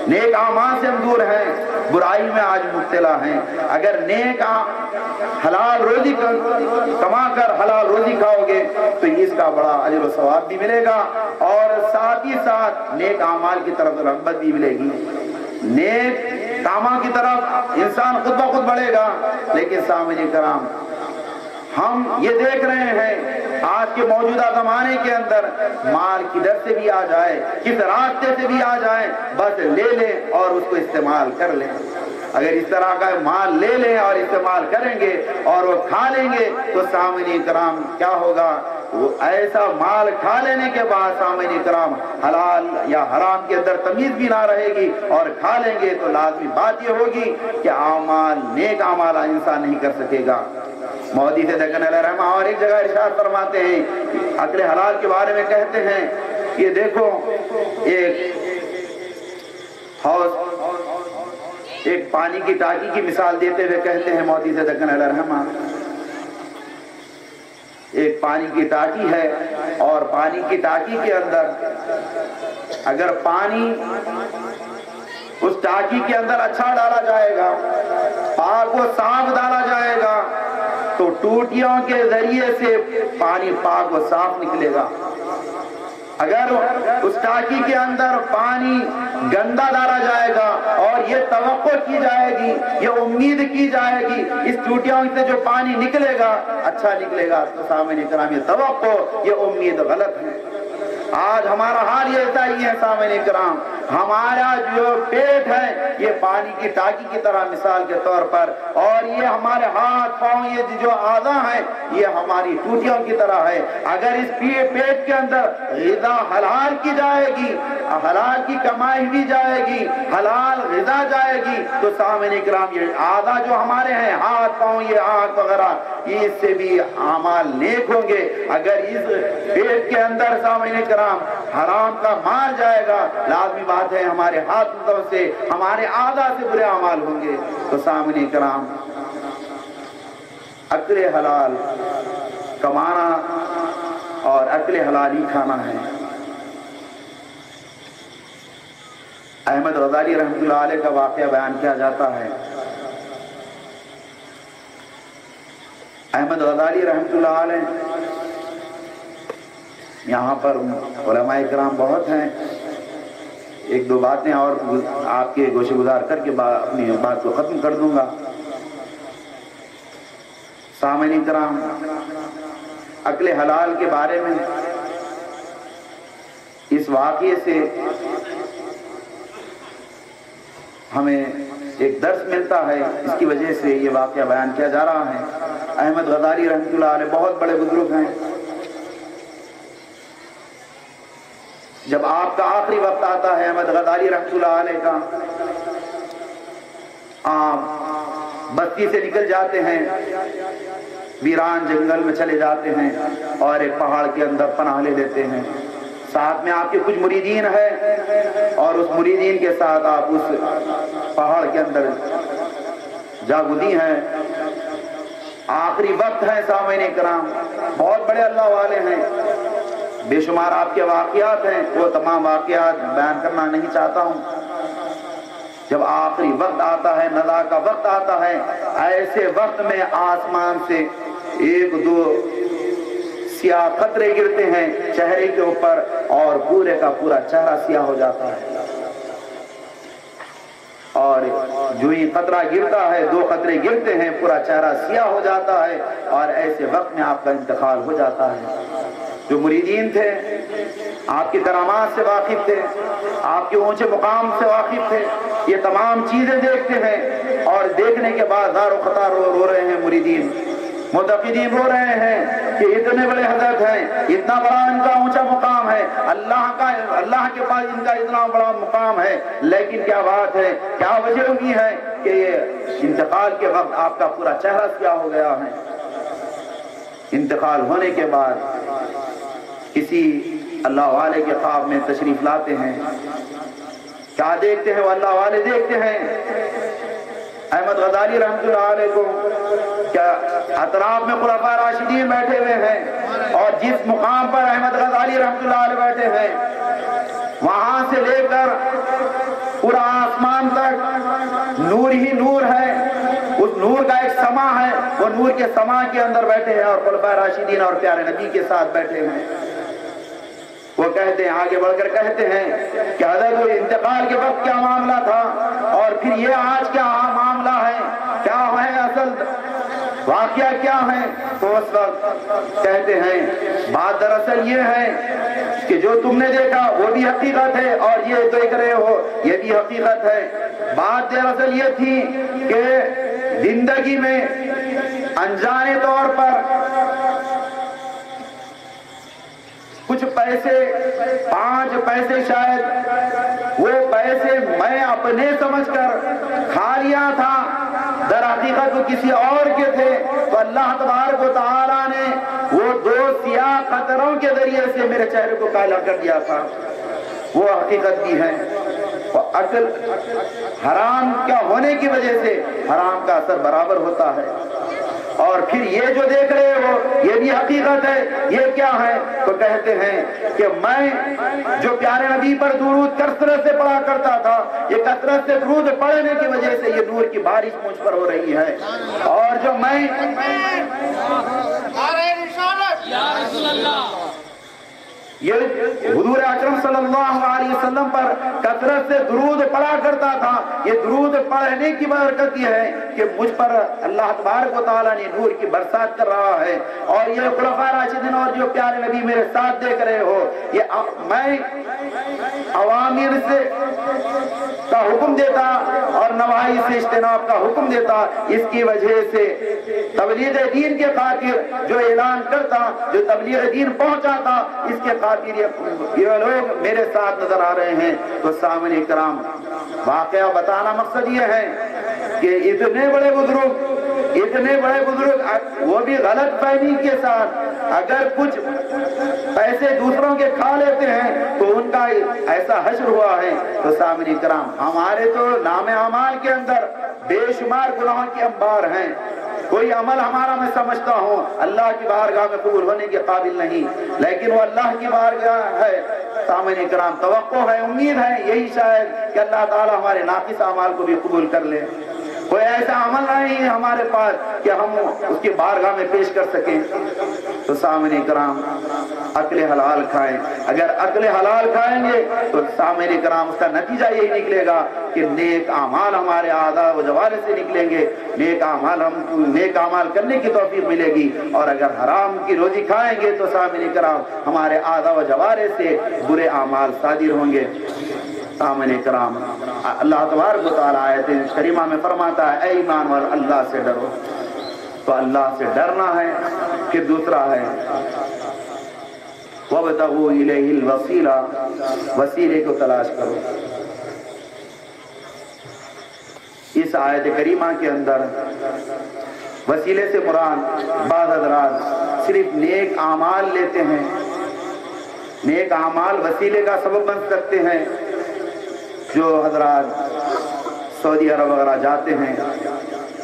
نیک اعمال سے ہم دور ہیں، برائی میں آج مبتلا ہیں۔ اگر نیک حلال روزی کما کر حلال روزی کھاؤ گے تو اس کا بڑا اجر و ثواب بھی ملے گا اور ساتھ ہی ساتھ نیک اعمال کی طرف رغبت بھی ملے گی، نیک کاموں کی طرف انسان خود بخود بڑھے گا۔ لیکن سامعین کرام، ہم یہ دیکھ رہے ہیں آج کے موجودہ زمانے کے اندر مال کدھر سے بھی آ جائے، کس راستے سے بھی آ جائے، بس لے لیں اور اس کو استعمال کر لیں۔ اگر اس طرح کا مال لے لیں اور استعمال کریں گے اور وہ کھا لیں گے تو سامعین کرام کیا ہوگا؟ وہ ایسا مال کھا لینے کے بعد سامعین کرام حلال یا حرام کے اندر تمیز بھی نہ رہے گی اور کھا لیں گے تو لازمی بات یہ ہوگی کہ اعمال نیک اعمال انسان نہیں کر سکے گا۔ مودی سے دکن علیہ رحمہ اور ایک جگہ ارشاد فرماتے ہیں، اکل حلال کے بارے میں کہتے ہیں کہ دیکھو ایک پانی کی ٹانکی کی مثال دیتے ہوئے کہتے ہیں مودی سے دکن علیہ رحمہ، ایک پانی کی ٹانکی ہے اور پانی کی ٹانکی کے اندر اگر پانی اس ٹانکی کے اندر اچھا ڈالا جائے گا، پاک و صاف ڈالا جائے گا تو ٹوٹیوں کے ذریعے سے پانی پاک و صاف نکلے گا۔ اگر اس ٹانکی کے اندر پانی گندا ڈالا جائے گا اور یہ توقع کی جائے گی، یہ امید کی جائے گی اس ٹوٹیوں سے جو پانی نکلے گا اچھا نکلے گا، تو سامعین کرام یہ توقع، یہ امید غلط ہے۔ آج ہمارا حال یہ ایسا ہی ہے سامعین کرام، ہمارا جو پیٹ ہے یہ پانی کی ٹانکی کی طرح مثال کے طور پر، اور یہ ہمارے ہاتھ پاؤں یہ جو اعضاء ہیں یہ ہماری ٹوٹیوں کی طرح ہے۔ اگر اس پیٹ کے اندر غذا حلال کی جائے گی، حلال کی کمائی بھی جائے گی، حلال غذا جائے گی تو سامعین کرام یہ اعضاء جو ہمارے ہیں، ہاتھ پاؤں یہ آنکھ وغیرہ، اس سے بھی اعمال نیک ہوں گے۔ اگر اس پیٹ کے اندر سامعین کرام حرام کا مال جائے گا، لازمی بات ہے ہمارے ہاتھوں سے ہمارے اعضاء سے برے اعمال ہوں گے۔ تو سامعین کرام، اکل حلال کمانا اور اکل حلال ہی کھانا ہے۔ احمد غزالی رحمۃ اللہ علیہ کا واقعہ بیان کیا جاتا ہے۔ احمد غزالی رحمۃ اللہ علیہ، یہاں پر علماء کرام بہت ہیں، ایک دو باتیں اور آپ کے گوشے گزار کر کے اپنی بات کو ختم کر دوں گا۔ سامعین کرام، اکل حلال کے بارے میں اس واقعے سے ہمیں ایک درس ملتا ہے، اس کی وجہ سے یہ واقعہ بیان کیا جا رہا ہے۔ احمد غزالی رحمۃ اللہ علیہ بہت بڑے بزرگ ہیں۔ جب آپ کا آخری وقت آتا ہے احمد غزالی رحمۃ اللہ علیہ کا، آپ بستی سے نکل جاتے ہیں، ویران جنگل میں چلے جاتے ہیں اور ایک پہاڑ کے اندر پناہ لے لیتے ہیں۔ ساتھ میں آپ کے کچھ مریدین ہیں اور اس مریدین کے ساتھ آپ اس پہاڑ کے اندر جا گزری ہیں۔ آخری وقت ہے سامعین کرام، بہت بڑے اللہ والے ہیں، بے شمار آپ کے واقعات ہیں، وہ تمام واقعات بیان کرنا نہیں چاہتا ہوں۔ جب آخری وقت آتا ہے، ندا کا وقت آتا ہے، ایسے وقت میں آسمان سے ایک دو سیاہ قطرے گرتے ہیں چہرے کے اوپر اور پورے کا پورا چہرہ سیاہ ہو جاتا ہے، اور جو ہی قطرہ گرتا ہے، دو قطرے گرتے ہیں، پورا چہرہ سیاہ ہو جاتا ہے، اور ایسے وقت میں آپ کا انتقال ہو جاتا ہے۔ جو مریدین تھے، آپ کی کرامات سے واقف تھے، آپ کے اونچے مقام سے واقف تھے، یہ تمام چیزیں دیکھتے ہیں، اور دیکھنے کے بعد زار و خطا رو رہے ہیں مریدین، متقدین رو رہے ہیں کہ اتنے بڑے حضرت ہیں، اتنا بڑا ان کا اونچا مقام ہے، اللہ کے پاس ان کا اتنا بڑا مقام ہے، لیکن کیا بات ہے، کیا وجہ ہوئی ہے کہ یہ انتقال کے وقت آپ کا پورا چہرہ سیاہ ہو گیا ہے۔ انتقال ہونے کے بعد کسی اللہ والے کے خواب میں تشریف لاتے ہیں، کیا دیکھتے ہیں؟ وہ اللہ والے دیکھتے ہیں احمد غزالی رحمۃ اللہ علیہ کو، کیا اطراف میں خلفاء راشدین بیٹھے ہوئے ہیں، اور جس مقام پر احمد غزالی رحمۃ اللہ علیہ بیٹھے ہیں، وہاں سے لے کر پورا آسمان تک نور ہی نور ہے، اس نور کا ایک سما ہے، وہ نور کے سما کے اندر بیٹھے ہیں، اور خلفاء راشدین اور پیارے نبی کے ساتھ بیٹھے ہیں۔ وہ کہتے ہیں، آگے بڑھ کر کہتے ہیں کہ حضرت انتقال کے وقت کیا معاملہ تھا، اور پھر یہ آج کیا معاملہ ہے، کیا ہے اصل واقعہ کیا ہے؟ تو اس وقت کہتے ہیں، بات دراصل یہ ہے کہ جو تم نے دیکھا وہ بھی حقیقت ہے، اور یہ دیکھ رہے ہو یہ بھی حقیقت ہے۔ بات دراصل یہ تھی کہ زندگی میں انجانے طور پر کچھ پیسے، 5 پیسے شاید، وہ پیسے میں اپنے سمجھ کر کھا لیا تھا، در حقیقت وہ کسی اور کے تھے، تو اللہ تبارک و تعالیٰ نے وہ 2 سیاہ قطروں کے ذریعے سے میرے چہرے کو کالا کر دیا تھا۔ وہ حقیقت بھی ہے۔ عقل حرام کیا ہونے کی وجہ سے حرام کا اثر برابر ہوتا ہے، اور پھر یہ جو دیکھ رہے ہو یہ بھی حقیقت ہے۔ یہ کیا ہے؟ تو کہتے ہیں کہ میں جو پیارے نبی پر درود کثرت سے پڑھا کرتا تھا، یہ کثرت سے درود پڑھنے کی وجہ سے یہ نور کی بارش مجھ پر ہو رہی ہے، اور جو میں یہ حضور اکرم صلی اللہ علیہ وسلم پر کثرت سے درود پڑھا کرتا تھا، یہ درود پڑھنے کی برکت یہ ہے کہ مجھ پر اللہ تبارک و تعالیٰ نے نور کی برسات کر رہا ہے، اور یہ خلفاء راشدین اور جو پیارے نبی میرے ساتھ دیکھ رہے ہو، یہ میں عوامر سے کا حکم دیتا اور نواہی سے اجتناب کا حکم دیتا، اس کی وجہ سے تبلیغ دین کے خاطر جو اعلان کرتا، جو تبلیغ دین پہنچاتا، اس کے خاطر یہ لوگ میرے ساتھ نظر آ رہے ہیں۔ تو سامعین کرام، واقعہ بتانا مقصد یہ ہے کہ اتنے بڑے بزرگ وہ بھی غلط فہمی کے ساتھ اگر کچھ پیسے دوسروں کے کھا لیتے ہیں تو ان کا ایسا حشر ہوا ہے۔ تو سامعین کرام، ہمارے تو نام اعمال کے اندر بے شمار گناہوں کے انبار ہیں، کوئی عمل ہمارا میں سمجھتا ہوں اللہ کی بارگاہ میں قبول ہونے کے قابل نہیں، لیکن وہ اللہ کی بارگاہ ہے۔ سامعین کرام، توقع ہے، امید ہے یہی شاید کہ اللہ تعالی ہمارے ناقص اعمال کو بھی قبول کر لے۔ کوئی ایسا عمل نہیں ہے ہمارے پاس کہ ہم اس کی بارگاہ میں پیش کر سکیں۔ تو سامنے کرام اکل حلال کھائیں. اگر اکل حلال کھائیں گے تو سامنے کرام اس کا نتیجہ یہی نکلے گا کہ نیک اعمال ہمارے اعضاء و جوارح سے نکلیں گے, نیک اعمال کرنے کی توفیق ملے گی. اور اگر حرام کی روزی کھائیں گے تو سامنے کرام ہمارے اعضاء و جوارح سے برے اعمال صادر ہوں گے. سامنے کرام اللہ تبارک و تعالیٰ آیت کریمہ میں فرماتا ہے اے ایمان والو اللہ سے ڈرو. تو اللہ سے ڈرنا ہے. پھر دوسرا ہے وَابْتَغُوا إِلَيْهِ الْوَسِيلَةَ, وسیلے کو تلاش کرو. اس آیت کریمہ کے اندر وسیلے سے مراد بعض حضرات صرف نیک اعمال لیتے ہیں. نیک اعمال وسیلے کا سبب بن سکتے ہیں. جو حضرات سعودی عرب وغیرہ جاتے ہیں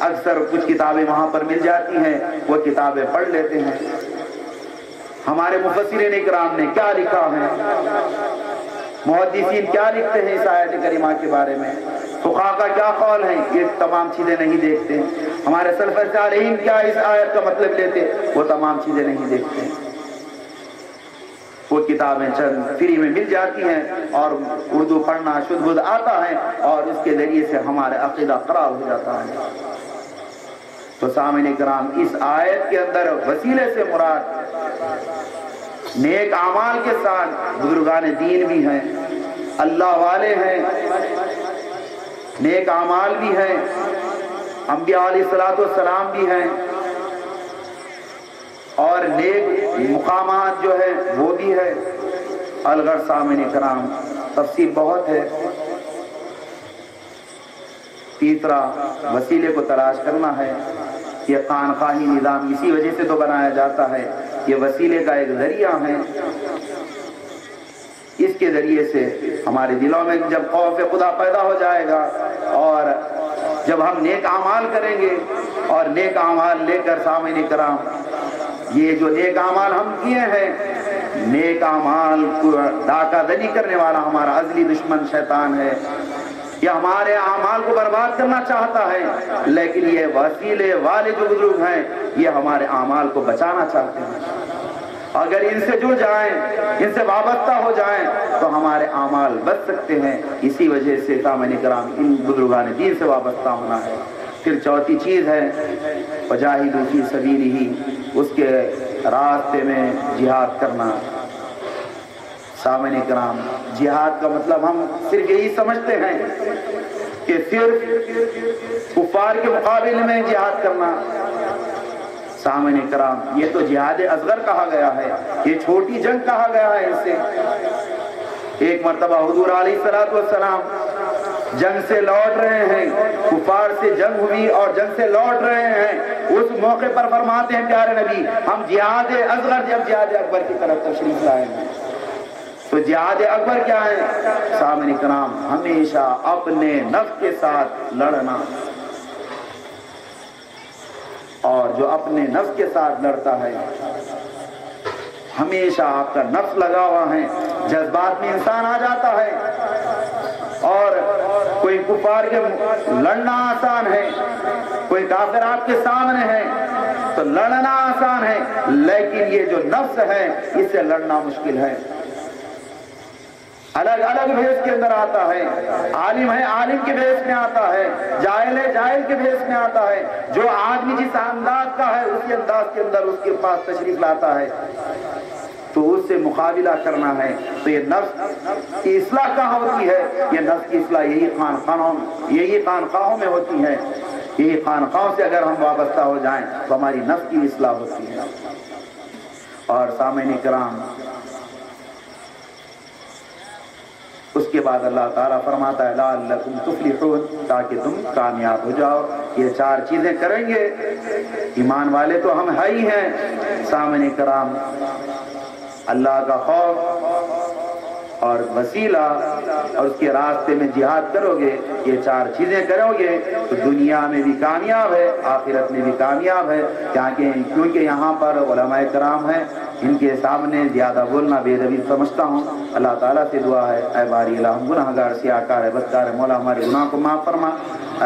اکثر کچھ کتابیں وہاں پر مل جاتی ہیں, وہ کتابیں پڑھ لیتے ہیں. ہمارے مفسرین اکرام نے کیا لکھا ہے, محدثین کیا لکھتے ہیں اس آیت کریمہ کے بارے میں, فقہاء کا کیا قول ہے, یہ تمام چیزیں نہیں دیکھتے. ہمارے سلف صالحین کیا اس آیت کا مطلب لیتے, وہ تمام چیزیں نہیں دیکھتے. وہ کتابیں چند فری میں مل جاتی ہیں اور اردو پڑھنا شدھ بدھ آتا ہے اور اس کے ذریعے سے ہمارا عقیدہ خراب ہو جاتا ہے. تو سامعین کرام اس آیت کے اندر وسیلے سے مراد نیک اعمال کے ساتھ بزرگان دین بھی ہیں, اللہ والے ہیں, نیک اعمال بھی ہیں, انبیاء علیہ السلام بھی ہیں, اور نیک مقامات جو ہے وہ بھی ہے. الغرض سامعین کرام تفصیل بہت ہے. تیسرا وسیلے کو تلاش کرنا ہے. یہ خانقاہی نظام اسی وجہ سے تو بنایا جاتا ہے, یہ وسیلے کا ایک ذریعہ ہے. اس کے ذریعے سے ہمارے دلوں میں جب خوف خدا پیدا ہو جائے گا اور جب ہم نیک اعمال کریں گے اور نیک اعمال لے کر سامعین کرام یہ جو نیک اعمال ہم کیے ہیں, نیک اعمال کو ڈاکہ زنی کرنے والا ہمارا ازلی دشمن شیطان ہے, یہ ہمارے اعمال کو برباد کرنا چاہتا ہے. لیکن یہ وسیلے والے جو بزرگ ہیں یہ ہمارے اعمال کو بچانا چاہتے ہیں. اگر ان سے جڑ جائیں, ان سے وابستہ ہو جائیں تو ہمارے اعمال بچ سکتے ہیں. اسی وجہ سے سامعین کرام ان بزرگان دین سے وابستہ ہونا ہے. پھر چوتھی چیز ہے وجاہدوا فی سبیلہ, اس کے راستے میں جہاد کرنا. سامعین کرام جہاد کا مطلب ہم صرف یہی سمجھتے ہیں کہ صرف کفار کے مقابلے میں جہاد کرنا. سامعین کرام یہ تو جہاد اصغر کہا گیا ہے, یہ چھوٹی جنگ کہا گیا ہے. اس سے ایک مرتبہ حضور علیہ السلام جنگ سے لوٹ رہے ہیں, کفار سے جنگ ہوئی اور جنگ سے لوٹ رہے ہیں. اس موقع پر فرماتے ہیں پیارے نبی ہم جہاد اصغر جب جہاد اکبر کی طرف تشریف لائیں گے. تو جہاد اکبر کیا ہے سامعین کرام, ہمیشہ اپنے نفس کے ساتھ لڑنا. اور جو اپنے نفس کے ساتھ لڑتا ہے ہمیشہ آپ کا نفس لگا ہوا ہے, جذبات میں انسان آ جاتا ہے. اور کوئی کفار کے لڑنا آسان ہے, کوئی کافر آپ کے سامنے ہے تو لڑنا آسان ہے, لیکن یہ جو نفس ہے اس سے لڑنا مشکل ہے. الگ الگ بھیس کے اندر آتا ہے, عالم ہے عالم کے بھیس میں آتا ہے, جاہل ہے جاہل کے بھیس میں آتا ہے. جو آدمی جس انداز کا ہے اسی انداز کے اندر اس کے پاس تشریف لاتا ہے تو اس سے مقابلہ کرنا ہے. تو یہ نفس کی اصلاح کہاں ہوتی ہے, یہ نفس کی اصلاح یہی خانقاہوں میں ہوتی ہے. یہی خانقاہوں سے اگر ہم وابستہ ہو جائیں تو ہماری نفس کی اصلاح ہوتی ہے. اور سامعین کرام اس کے بعد اللہ تعالیٰ فرماتا ہے لعلکم تفلحون, تاکہ تم کامیاب ہو جاؤ. یہ چار چیزیں کریں گے ایمان والے تو ہم ہی ہیں. سامعین کرام اللہ کا خوف اور وسیلہ اور اس کے راستے میں جہاد کرو گے, یہ چار چیزیں کرو گے تو دنیا میں بھی کامیاب ہے, آخرت میں بھی کامیاب ہے. کیونکہ یہاں پر علماء کرام ہیں, ان کے سامنے زیادہ بولنا بے ادبی سمجھتا ہوں۔ اللہ تعالیٰ سے دعا ہے اے باری الہ ہم گناہ گار سیاکار ہے بدکار ہے، مولا ہمارے گناہ کو معاف فرما،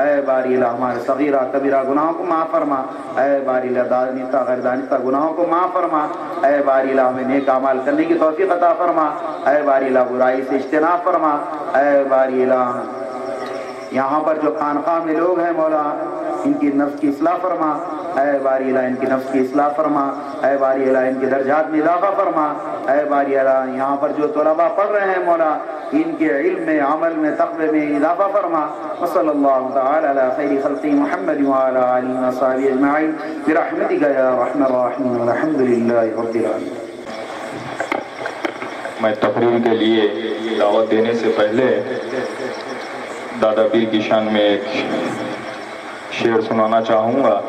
اے باری الہ ہمارے صغیرہ کبیرہ گناہوں کو معاف فرما، اے باری الہ دانستہ غیر دانستہ گناہوں کو معاف فرما، اے باری الہ ہمیں نیک اعمال کرنے کی توفیق عطا فرما، اے باری الہ برائی سے اجتناب فرما، اے باری الہ یہاں پر جو خانقاہ میں لوگ ہیں مولا ان کی نفس کی اصلاح فرما، اے باری الہ ان کی نفس کی اصلاح فرما، اے باری الہ ان کے درجات میں اضافہ فرما، اے باری الہ یہاں پر جو طلباء پڑھ رہے ہیں مولا ان کے علم میں عمل میں تقوی میں اضافہ فرما۔ وصلی اللہ تعالی علی خیر خلق محمد وعلی آلہ وصحبہ اجمعین برحمتک یا ارحم الراحمین والحمد للہ رب العالمین۔
میں تقریر کے لیے دعوت دینے سے پہلے دادا پیر کی شان میں ایک شعر سنانا چاہوں گا،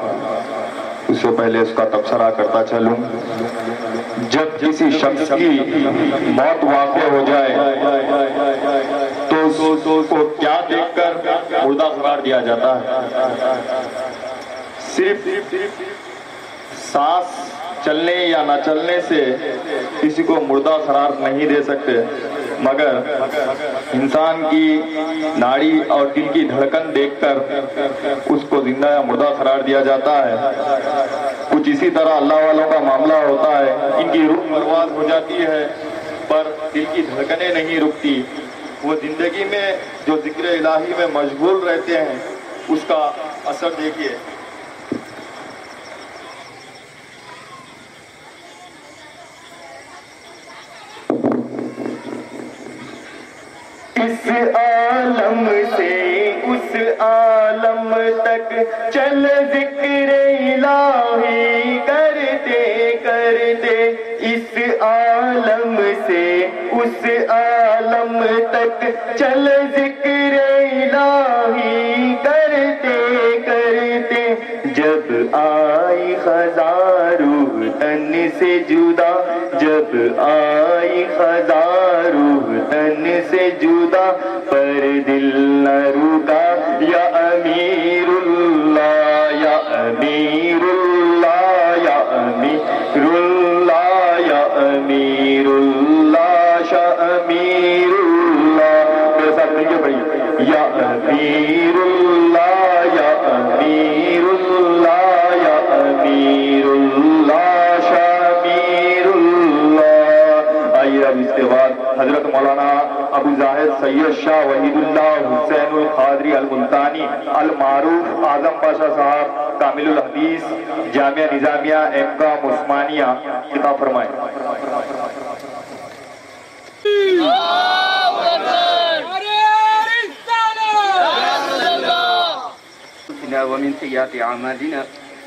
اس سے پہلے اس کا تبصرہ کرتا چلوں۔ جب کسی شخص کی موت واقع ہو جائے تو اس کو کیا دیکھ کر مردہ قرار دیا جاتا ہے؟ صرف سانس چلنے یا نہ چلنے سے کسی کو مردہ قرار نہیں دے سکتے، مگر انسان کی ناڑی اور دل کی دھڑکن دیکھ کر اس کو زندہ یا مردہ قرار دیا جاتا ہے۔ کچھ اسی طرح اللہ والوں کا معاملہ ہوتا ہے، ان کی روح پرواز ہو جاتی ہے پر دل کی دھڑکنیں نہیں رکتی، وہ زندگی میں جو ذکر الہی میں مشغول رہتے ہیں اس کا اثر دیکھیے۔ اس عالم سے اس عالم تک چل ذکر الہی کرتے کرتے، اس عالم سے اس عالم تک چل ذکر الہی کرتے کرتے، جب آئی خزاں روح تن سے جدا، جب آئی خزاں روح تن سے جدا، پر دل نہ رکا یا امیر اللہ یا امیر اللہ یا امیر اللہ یا امیر اللہ شاہ امیر اللہ، میرے ساتھ مل کے پڑھیے، یا امیر اللہ یا امیر اللہ یا امیر اللہ شاہ امیر اللہ۔ آئیے اب اس کے بعد حضرت مولانا ابو زاہد سید شاہ وحید اللہ حسین القادری الملتانی المعروف اعظم پاشا صاحب کامل الحدیث جامعہ نظامیہ امکام عثمانیہ خطاب فرمائیں۔
ومن سيئات أعمالنا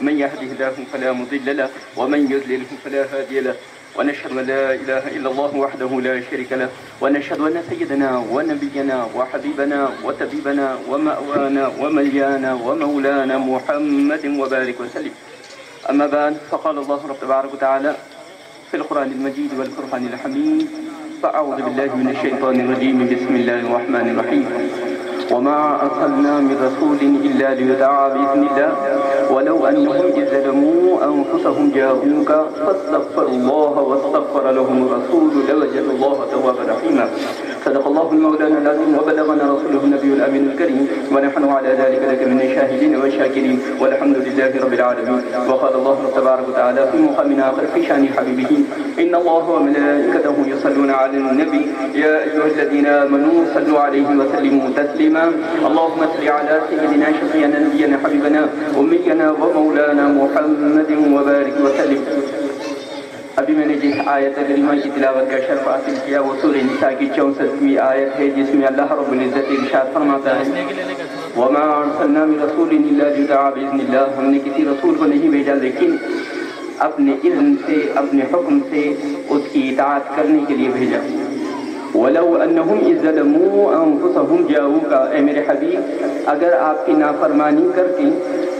من يهده الله فلا مضل له ومن يضلله فلا هادي له، ونشهد أن لا إله إلا الله وحده لا شريك له، ونشهد أن سيدنا ونبينا وحبيبنا وطبيبنا ومأوانا ومليانا ومولانا محمد وبارك وسلم. أما بعد، فقال الله رب تبارك وتعالى في القرآن المجيد والفرقان الحميد: فأعوذ بالله من الشيطان الرجيم، بسم الله الرحمن الرحيم. وما أرسلنا من رسول إلا ليطاع بإذن الله ولو أنهم إذ ظلموا أنفسهم جاءوك فاستغفروا الله واستغفر لهم الرسول لوجدوا الله توابا رحيما. صدق الله المولانا العظيم وبلغنا رسوله النبي الأمين الكريم، ونحن على ذلك لك من الشاهدين والشاكرين، والحمد لله رب العالمين. وقال الله تبارك وتعالى في مقام آخر في شأن حبيبه: إن الله وملائكته يصلون على النبي يا أيها الذين آمنوا صلوا عليه وسلموا تسليما. اللهم صل على سيدنا شفيعنا نبينا حبيبنا أمينا ومولانا محمد وبارك وسلم. ابھی میں نے جس آیت کریمہ کی تلاوت کا شرف حاصل کیا وہ سورہ نساء کی 64ویں آیت ہے، جس میں اللہ رب العزت ارشاد فرماتا ہے: وما ارسلنا من رسول الا ليطاع باذن الله، ہم نے کسی رسول کو نہیں بھیجا لیکن اپنے اذن سے اپنے حکم سے اس کی اطاعت کرنے کے لیے بھیجا۔ وَلَوْ أَنَّهُمْ إِذْ ظَلَمُوا أَنفُسَهُمْ جَاءُوكَ، اے میرے حبیب اگر آپ کی نافرمانی کرتی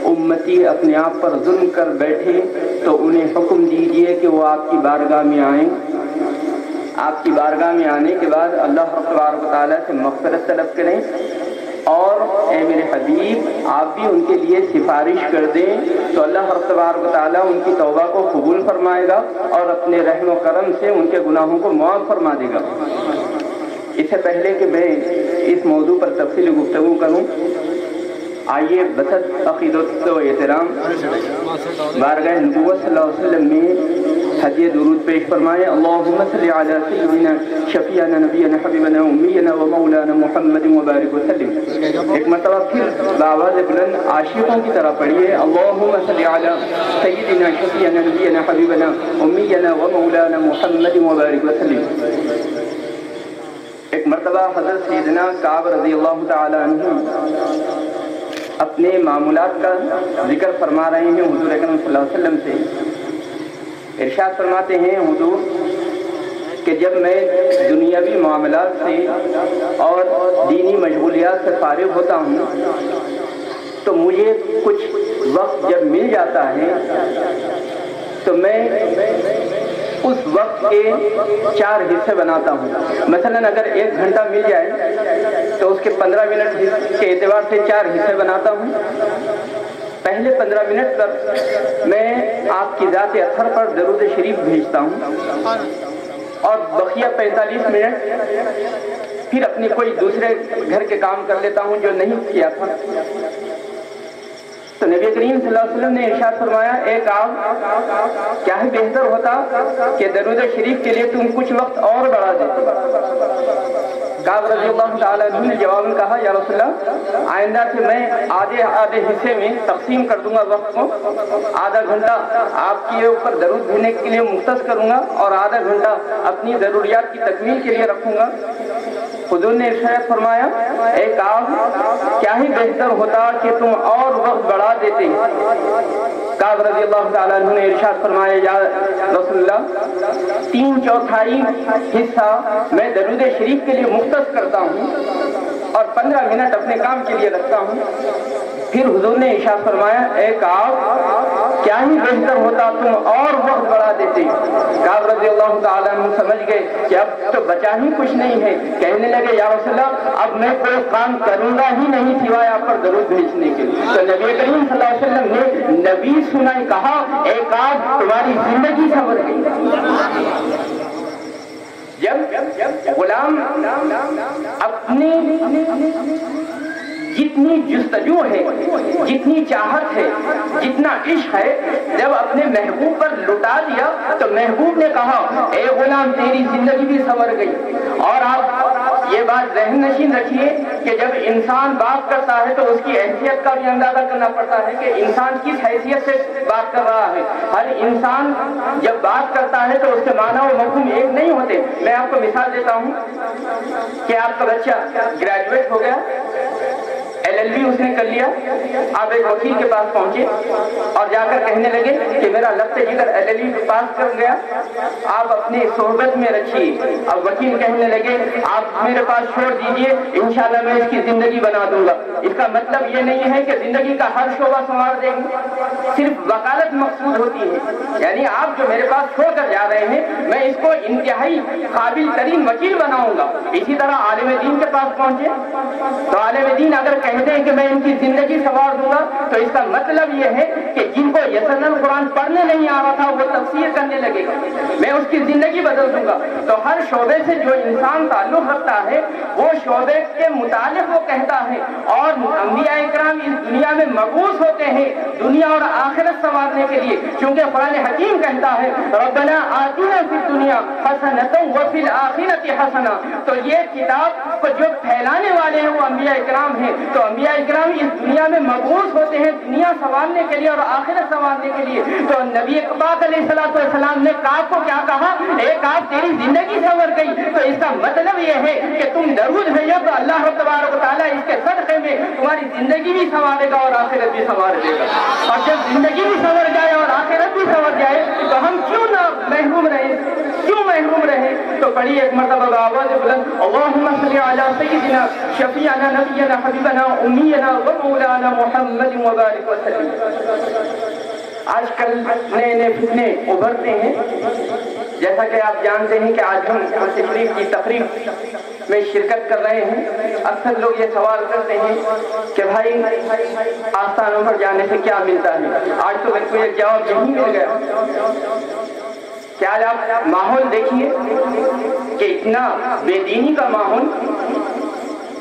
امتی اپنے آپ پر ظلم کر بیٹھے تو انہیں حکم دیجئے کہ وہ آپ کی بارگاہ میں آئیں۔ آپ کی بارگاہ میں آنے کے بعد اللہ تبارک و تعالیٰ سے مغفرت طلب کریں اور اے میرے حبیب آپ بھی ان کے لیے سفارش کر دیں تو اللہ رب تبارک و تعالیٰ ان کی توبہ کو قبول فرمائے گا اور اپنے رحم و کرم سے ان کے گناہوں کو معاف فرما دے گا۔ اس سے پہلے کہ میں اس موضوع پر تفصیلی گفتگو کروں، آئیے بسط عقیدت و احترام بارگاہ نبوت صلی اللہ علیہ وسلم میں ہدیہ درود پیش فرمائے۔ اللہم صلی علی سیدنا شفیعنا نبینا حبیبنا امینا و مولانا محمد مبارک وسلم۔ ایک مرتبہ پھر بآواز بلند عاشقوں کی طرح پڑھیے، اللہم صلی علی سیدنا شفیعنا نبینا حبیبنا امینا و مولانا محمد مبارک وسلم۔ ایک مرتبہ حضرت سیدنا کعب رضی اللہ تعالی عنہ اپنے معمولات کا ذکر فرما رہے ہیں حضور اکرم صلی اللہ علیہ وسلم سے۔ ارشاد فرماتے ہیں حضور کہ جب میں دنیاوی معاملات سے اور دینی مشغولیات سے فارغ ہوتا ہوں تو مجھے کچھ وقت جب مل جاتا ہے تو میں اس وقت کے 4 حصے بناتا ہوں۔ مثلا اگر 1 گھنٹہ مل جائے تو اس کے 15 منٹ کے اعتبار سے 4 حصے بناتا ہوں۔ پہلے 15 منٹ پر میں آپ کی ذات اطہر پر درود شریف بھیجتا ہوں اور بقیہ 45 منٹ پھر اپنی کوئی دوسرے گھر کے کام کر لیتا ہوں جو نہیں کیا تھا۔ تو نبی کریم صلی اللہ علیہ وسلم نے ارشاد فرمایا، اے کعب کیا ہی بہتر ہوتا کہ درود شریف کے لیے تم کچھ وقت اور بڑھا دیتے۔ کعب رضی اللہ تعالیٰ عنہ نے جواب میں کہا، یا رسول اللہ آئندہ سے میں آدھے حصے میں تقسیم کر دوں گا وقت کو، آدھا گھنٹہ آپ کے اوپر درود بھیجنے کے لیے مختص کروں گا اور آدھا گھنٹہ اپنی ضروریات کی تکمیل کے لیے رکھوں گا۔ حضور نے ارشاد فرمایا، اے کعب کیا ہی بہتر ہوتا کہ تم اور وقت بڑھا دیتے۔ کعب رضی اللہ تعالیٰ عنہ نے ارشاد فرمایا، یا رسول اللہ 3/4 حصہ میں درود شریف کے لیے مختص کرتا ہوں اور 15 منٹ اپنے کام کے لیے رکھتا ہوں۔ پھر حضور نے ارشاد فرمایا، اے کعب کیا ہی بہتر ہوتا تم اور وقت بڑھا دیتے۔ کعب رضی اللہ تعالیٰ عنہ سمجھ گئے کہ اب تو بچا ہی کچھ نہیں ہے، کہنے لگے، یا رسول اللہ اب میں کوئی کام کروں گا ہی نہیں سوائے آپ پر درود بھیجنے کے۔ تو نبی کریم صلی اللہ علیہ وسلم نے نبی سنائے کہا، اے کعب تمہاری زندگی سنور گئی۔ جب غلام اپنی جتنی جستجو ہے، جتنی چاہت ہے، جتنا عشق ہے، جب اپنے محبوب پر لٹا دیا تو محبوب نے کہا، اے غلام تیری زندگی بھی سنور گئی۔ اور آپ یہ بات ذہن نشین رکھیے کہ جب انسان بات کرتا ہے تو اس کی حیثیت کا بھی اندازہ کرنا پڑتا ہے کہ انسان کس حیثیت سے بات کر رہا ہے۔ ہر انسان جب بات کرتا ہے تو اس کے معنی و مفہوم ایک نہیں ہوتے۔ میں آپ کو مثال دیتا ہوں کہ آپ کا بچہ گریجویٹ ہو گیا، LLB اس نے کر لیا، آپ ایک وکیل کے پاس پہنچے اور جا کر کہنے لگے کہ میرا لگتے جگر LLB پاس کر گیا، آپ اپنی صحبت میں رکھیے۔ اب وکیل کہنے لگے آپ میرے پاس چھوڑ دیجئے، انشاءاللہ میں اس کی زندگی بنا دوں گا۔ اس کا مطلب یہ نہیں ہے کہ زندگی کا ہر شعبہ سنوار دیں گے، صرف وکالت مقصود ہوتی ہے، یعنی آپ جو میرے پاس چھوڑ کر جا رہے ہیں میں اس کو انتہائی قابل ترین وکیل بناؤں گا۔ اسی طرح عالم دین کے پاس پہنچے تو عالم دین اگر کہتے ہیں کہ میں ان کی زندگی سنوار دوں گا تو اس کا مطلب یہ ہے کہ جن کو یسرن قرآن پڑھنے نہیں آ رہا تھا وہ تفسیر کرنے لگے گا، میں اس کی زندگی بدل دوں گا۔ تو ہر شعبے سے جو انسان تعلق رکھتا ہے وہ شعبے کے متعلق وہ کہتا ہے، اور انبیاء اکرام اس دنیا میں مبعوث ہوتے ہیں دنیا اور آخرت سنوارنے کے لیے، کیونکہ قرآن حکیم کہتا ہے ربنا آتنا فی الدنیا حسنۃ وفی الآخرۃ حسنہ۔ تو یہ کتاب کو جو پھیلانے والے ہیں وہ انبیاء اکرام ہیں۔ تو انبیاء اکرام اس دنیا میں مبعوث ہوتے ہیں دنیا سنوارنے کے لیے اور آخرت سنوارنے کے لیے۔ تو نبی پاک علیہ السلام نے کعب کو کیا کہا، اے کعب تیری زندگی سنور گئی۔ تو اس کا مطلب یہ ہے کہ تم درود بھیجو تو اللہ رب تبارک و تعالیٰ اس کے صدقے میں تمہاری زندگی بھی سنوارے گا اور آخرت بھی سنوار دے گا۔ اور جب زندگی بھی سنور جائے اور آخرت بھی سنور جائے تو ہم کیوں نہ محروم رہے، کیوں محروم رہے؟ تو پڑھیے ایک مرتبہ آواز بلند، اللہم صلی علی سیدنا شفیعنا نبینا حبیبنا امینا و مولانا محمد مبارک وسلم۔ آج کل نئے نئے فتنے ابھرتے ہیں جیسا کہ آپ جانتے ہیں کہ آج ہم تشریف کی تقریب میں شرکت کر رہے ہیں، اکثر لوگ یہ سوال کرتے ہیں کہ بھائی آستانوں پر جانے سے کیا ملتا ہے؟ آج تو میرے کو یہ جواب یہی مل گیا کہ آج آپ ماحول دیکھیے کہ اتنا بے دینی کا ماحول،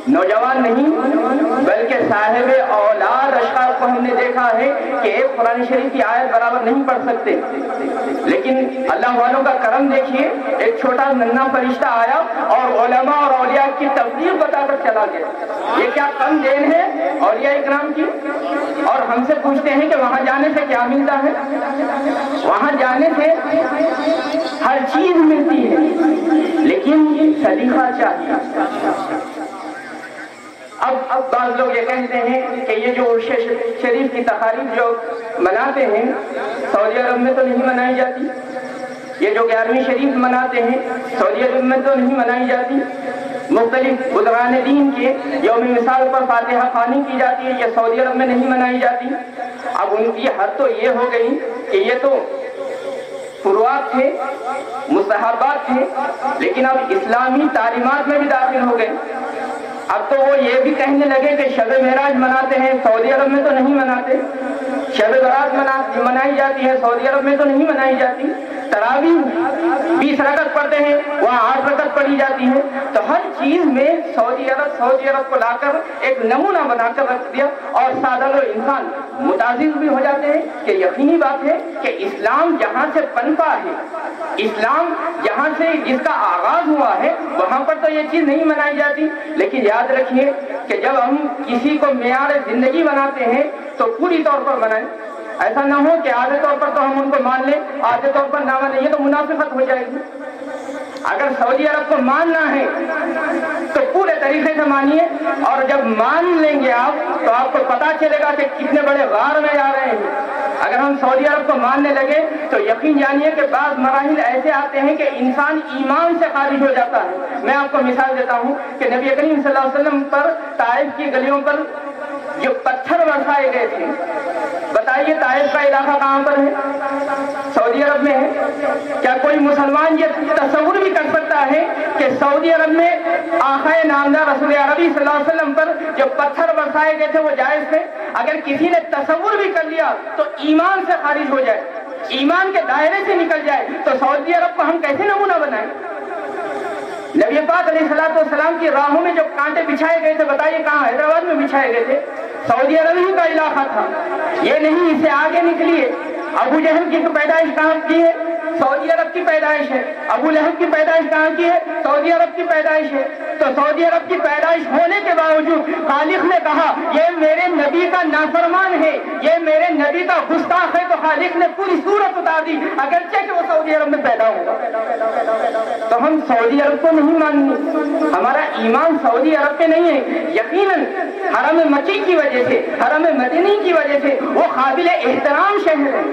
نوجوان نہیں بلکہ صاحب اولاد اشخاص کو ہم نے دیکھا ہے کہ ایک قرآن شریف کی آیت برابر نہیں پڑھ سکتے، لیکن اللہ والوں کا کرم دیکھیے، ایک چھوٹا ننھا فرشتہ آیا اور علماء اور اولیاء کی تفسیر بتا کر چلا گیا۔ یہ کیا کم دین ہے اولیاء اکرام کی؟ اور ہم سے پوچھتے ہیں کہ وہاں جانے سے کیا ملتا ہے؟ وہاں جانے سے ہر چیز ملتی ہے، لیکن سلیقہ چاہیے۔ اب بعض لوگ یہ کہتے ہیں کہ یہ جو عرش شریف کی تقاریب جو مناتے ہیں سعودی عرب میں تو نہیں منائی جاتی، یہ جو 11ویں شریف مناتے ہیں سعودی عرب میں تو نہیں منائی جاتی، مختلف بزرگان دین کے یوم مثال پر فاتحہ خوانی کی جاتی ہے، یہ سعودی عرب میں نہیں منائی جاتی۔ اب ان کی حد تو یہ ہو گئی کہ یہ تو فروعات تھے، مستحبات تھے، لیکن اب اسلامی تعلیمات میں بھی داخل ہو گئے۔ اب تو وہ یہ بھی کہنے لگے کہ شب معراج مناتے ہیں سعودی عرب میں تو نہیں مناتے، شب برات منائی جاتی ہے سعودی عرب میں تو نہیں منائی جاتی، تراویح 20 رکعت پڑھتے ہیں وہاں 8 رکعت پڑھی جاتی ہے۔ تو ہر چیز میں سعودی عرب کو لا کر ایک نمونہ بنا کر رکھ دیا، اور سادہ لوگ انسان متاثر بھی ہو جاتے ہیں کہ یقینی بات ہے کہ اسلام جہاں سے پنپا ہے، اسلام جہاں سے جس کا آغاز ہوا ہے وہاں پر تو یہ چیز نہیں منائی جاتی۔ لیکن یاد رکھیے کہ جب ہم کسی کو معیار زندگی بناتے ہیں تو پوری طور پر بنائیں، ایسا نہ ہو کہ آدھے طور پر تو ہم ان کو مان لیں، آدھے طور پر نہ مانیں، یہ تو منافقت ہو جائے گی۔ اگر سعودی عرب کو ماننا ہے تو پورے طریقے سے مانیے، اور جب مان لیں گے آپ تو آپ کو پتا چلے گا کہ کتنے بڑے غار میں جا رہے ہیں۔ اگر ہم سعودی عرب کو ماننے لگے تو یقین جانیے کہ بعض مراحل ایسے آتے ہیں کہ انسان ایمان سے خارج ہو جاتا ہے۔ میں آپ کو مثال دیتا ہوں کہ نبی کریم صلی اللہ علیہ وسلم پر طائف کی گلیوں پر جو پتھر برسائے گئے تھے، بتائیے طائف کا علاقہ کہاں پر ہے؟ سعودی عرب میں ہے۔ کیا کوئی مسلمان یہ تصور بھی کر سکتا ہے کہ سعودی عرب میں آقا نامدار رسول عربی صلی اللہ علیہ وسلم پر جو پتھر برسائے گئے تھے وہ جائز تھے؟ اگر کسی نے تصور بھی کر لیا تو ایمان سے خارج ہو جائے، ایمان کے دائرے سے نکل جائے، تو سعودی عرب کو ہم کیسے نمونہ بنائیں؟ نبی پاک علیہ السلام کی راہوں میں جو کانٹے بچھائے گئے تھے، بتائیے کہاں؟ حیدرآباد میں بچھائے گئے تھے، سعودی عرب ہی کا علاقہ تھا، یہ نہیں اس سے آگے نکلیے۔ ابو جہل کی پیدائش کہاں کی ہے؟ سعودی عرب کی پیدائش ہے۔ ابو لہب کی پیدائش کہاں کی ہے؟ سعودی عرب کی پیدائش ہے۔ تو سعودی عرب کی پیدائش ہونے کے باوجود خالق نے کہا یہ میرے نبی کا نافرمان ہے، یہ میرے نبی کا گستاخ ہے، تو خالق نے پوری صورت اتار دی اگرچہ کہ وہ سعودی عرب میں پیدا ہوگا۔ تو ہم سعودی عرب کو نہیں مانیں، ہمارا ایمان سعودی عرب پہ نہیں ہے۔ یقیناً حرم مکی کی وجہ سے، حرم مدنی کی وجہ سے وہ قابل احترام شہر ہے،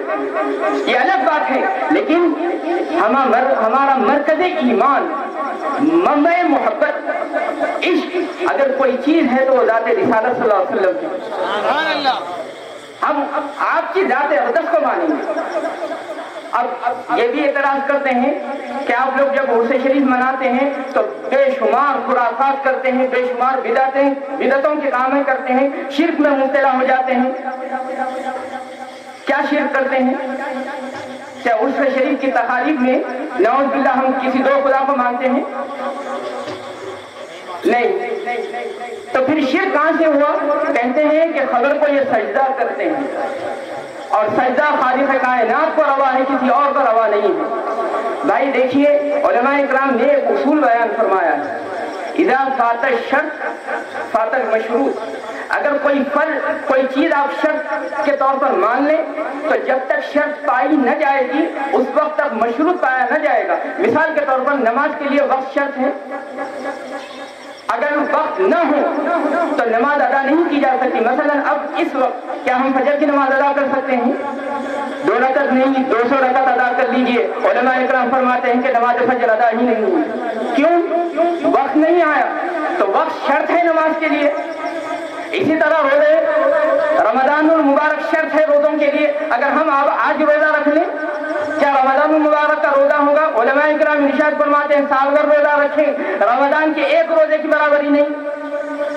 یہ الگ بات ہے، لیکن ہمارا مرکز ایمان، منبع محبت، عشق اگر کوئی چیز ہے تو وہ ذات رسالت صلی اللہ علیہ وسلم کی۔ ہم آپ کی ذات اقدس کو مانیں گے۔ اب یہ بھی اعتراض کرتے ہیں کہ آپ لوگ جب عرس شریف مناتے ہیں تو بے شمار خرافات کرتے ہیں، بے شمار بدعتوں کے کام کرتے ہیں، شرک میں مبتلا ہو جاتے ہیں۔ کیا شرک کرتے ہیں؟ کیا عرس شریف کی تقاریب میں نعوذ باللہ ہم کسی دو خدا کو مانتے ہیں؟ نہیں۔ تو پھر شرک کہاں سے ہوا؟ کہتے ہیں کہ خبر کو یہ سجدہ کرتے ہیں، اور سجدہ خالق کائنات کو روا ہے، کسی اور کو روا نہیں ہے۔ بھائی دیکھیے علماء اکرام نے ایک اصول بیان فرمایا ہے، اذا فات الشرط فات المشروط۔ اگر کوئی چیز آپ شرط کے طور پر مان لیں تو جب تک شرط پائی نہ جائے گی اس وقت تک مشروط پایا نہ جائے گا۔ مثال کے طور پر نماز کے لیے وقت شرط ہے، اگر وقت نہ ہو تو نماز ادا نہیں کی جا سکتی۔ مثلا اب اس وقت کیا ہم فجر کی نماز ادا کر سکتے ہیں؟ 2 رکعت نہیں 200 رکعت ادا کر لیجئے۔ علماء اکرام فرماتے ہیں کہ نماز فجر ادا ہی نہیں ہوئی۔ کیوں؟ وقت نہیں آیا۔ تو وقت شرط ہے نماز کے لیے۔ اسی طرح روزے، رمضان المبارک شرط ہے روزوں کے لیے۔ اگر ہم آج روزہ رکھ لیں کیا رمضان المبارک کا روزہ ہوگا؟
علماء کرام ارشاد فرماتے ہیں سال بھر روزہ رکھیں، رمضان کے ایک روزے کی برابری نہیں،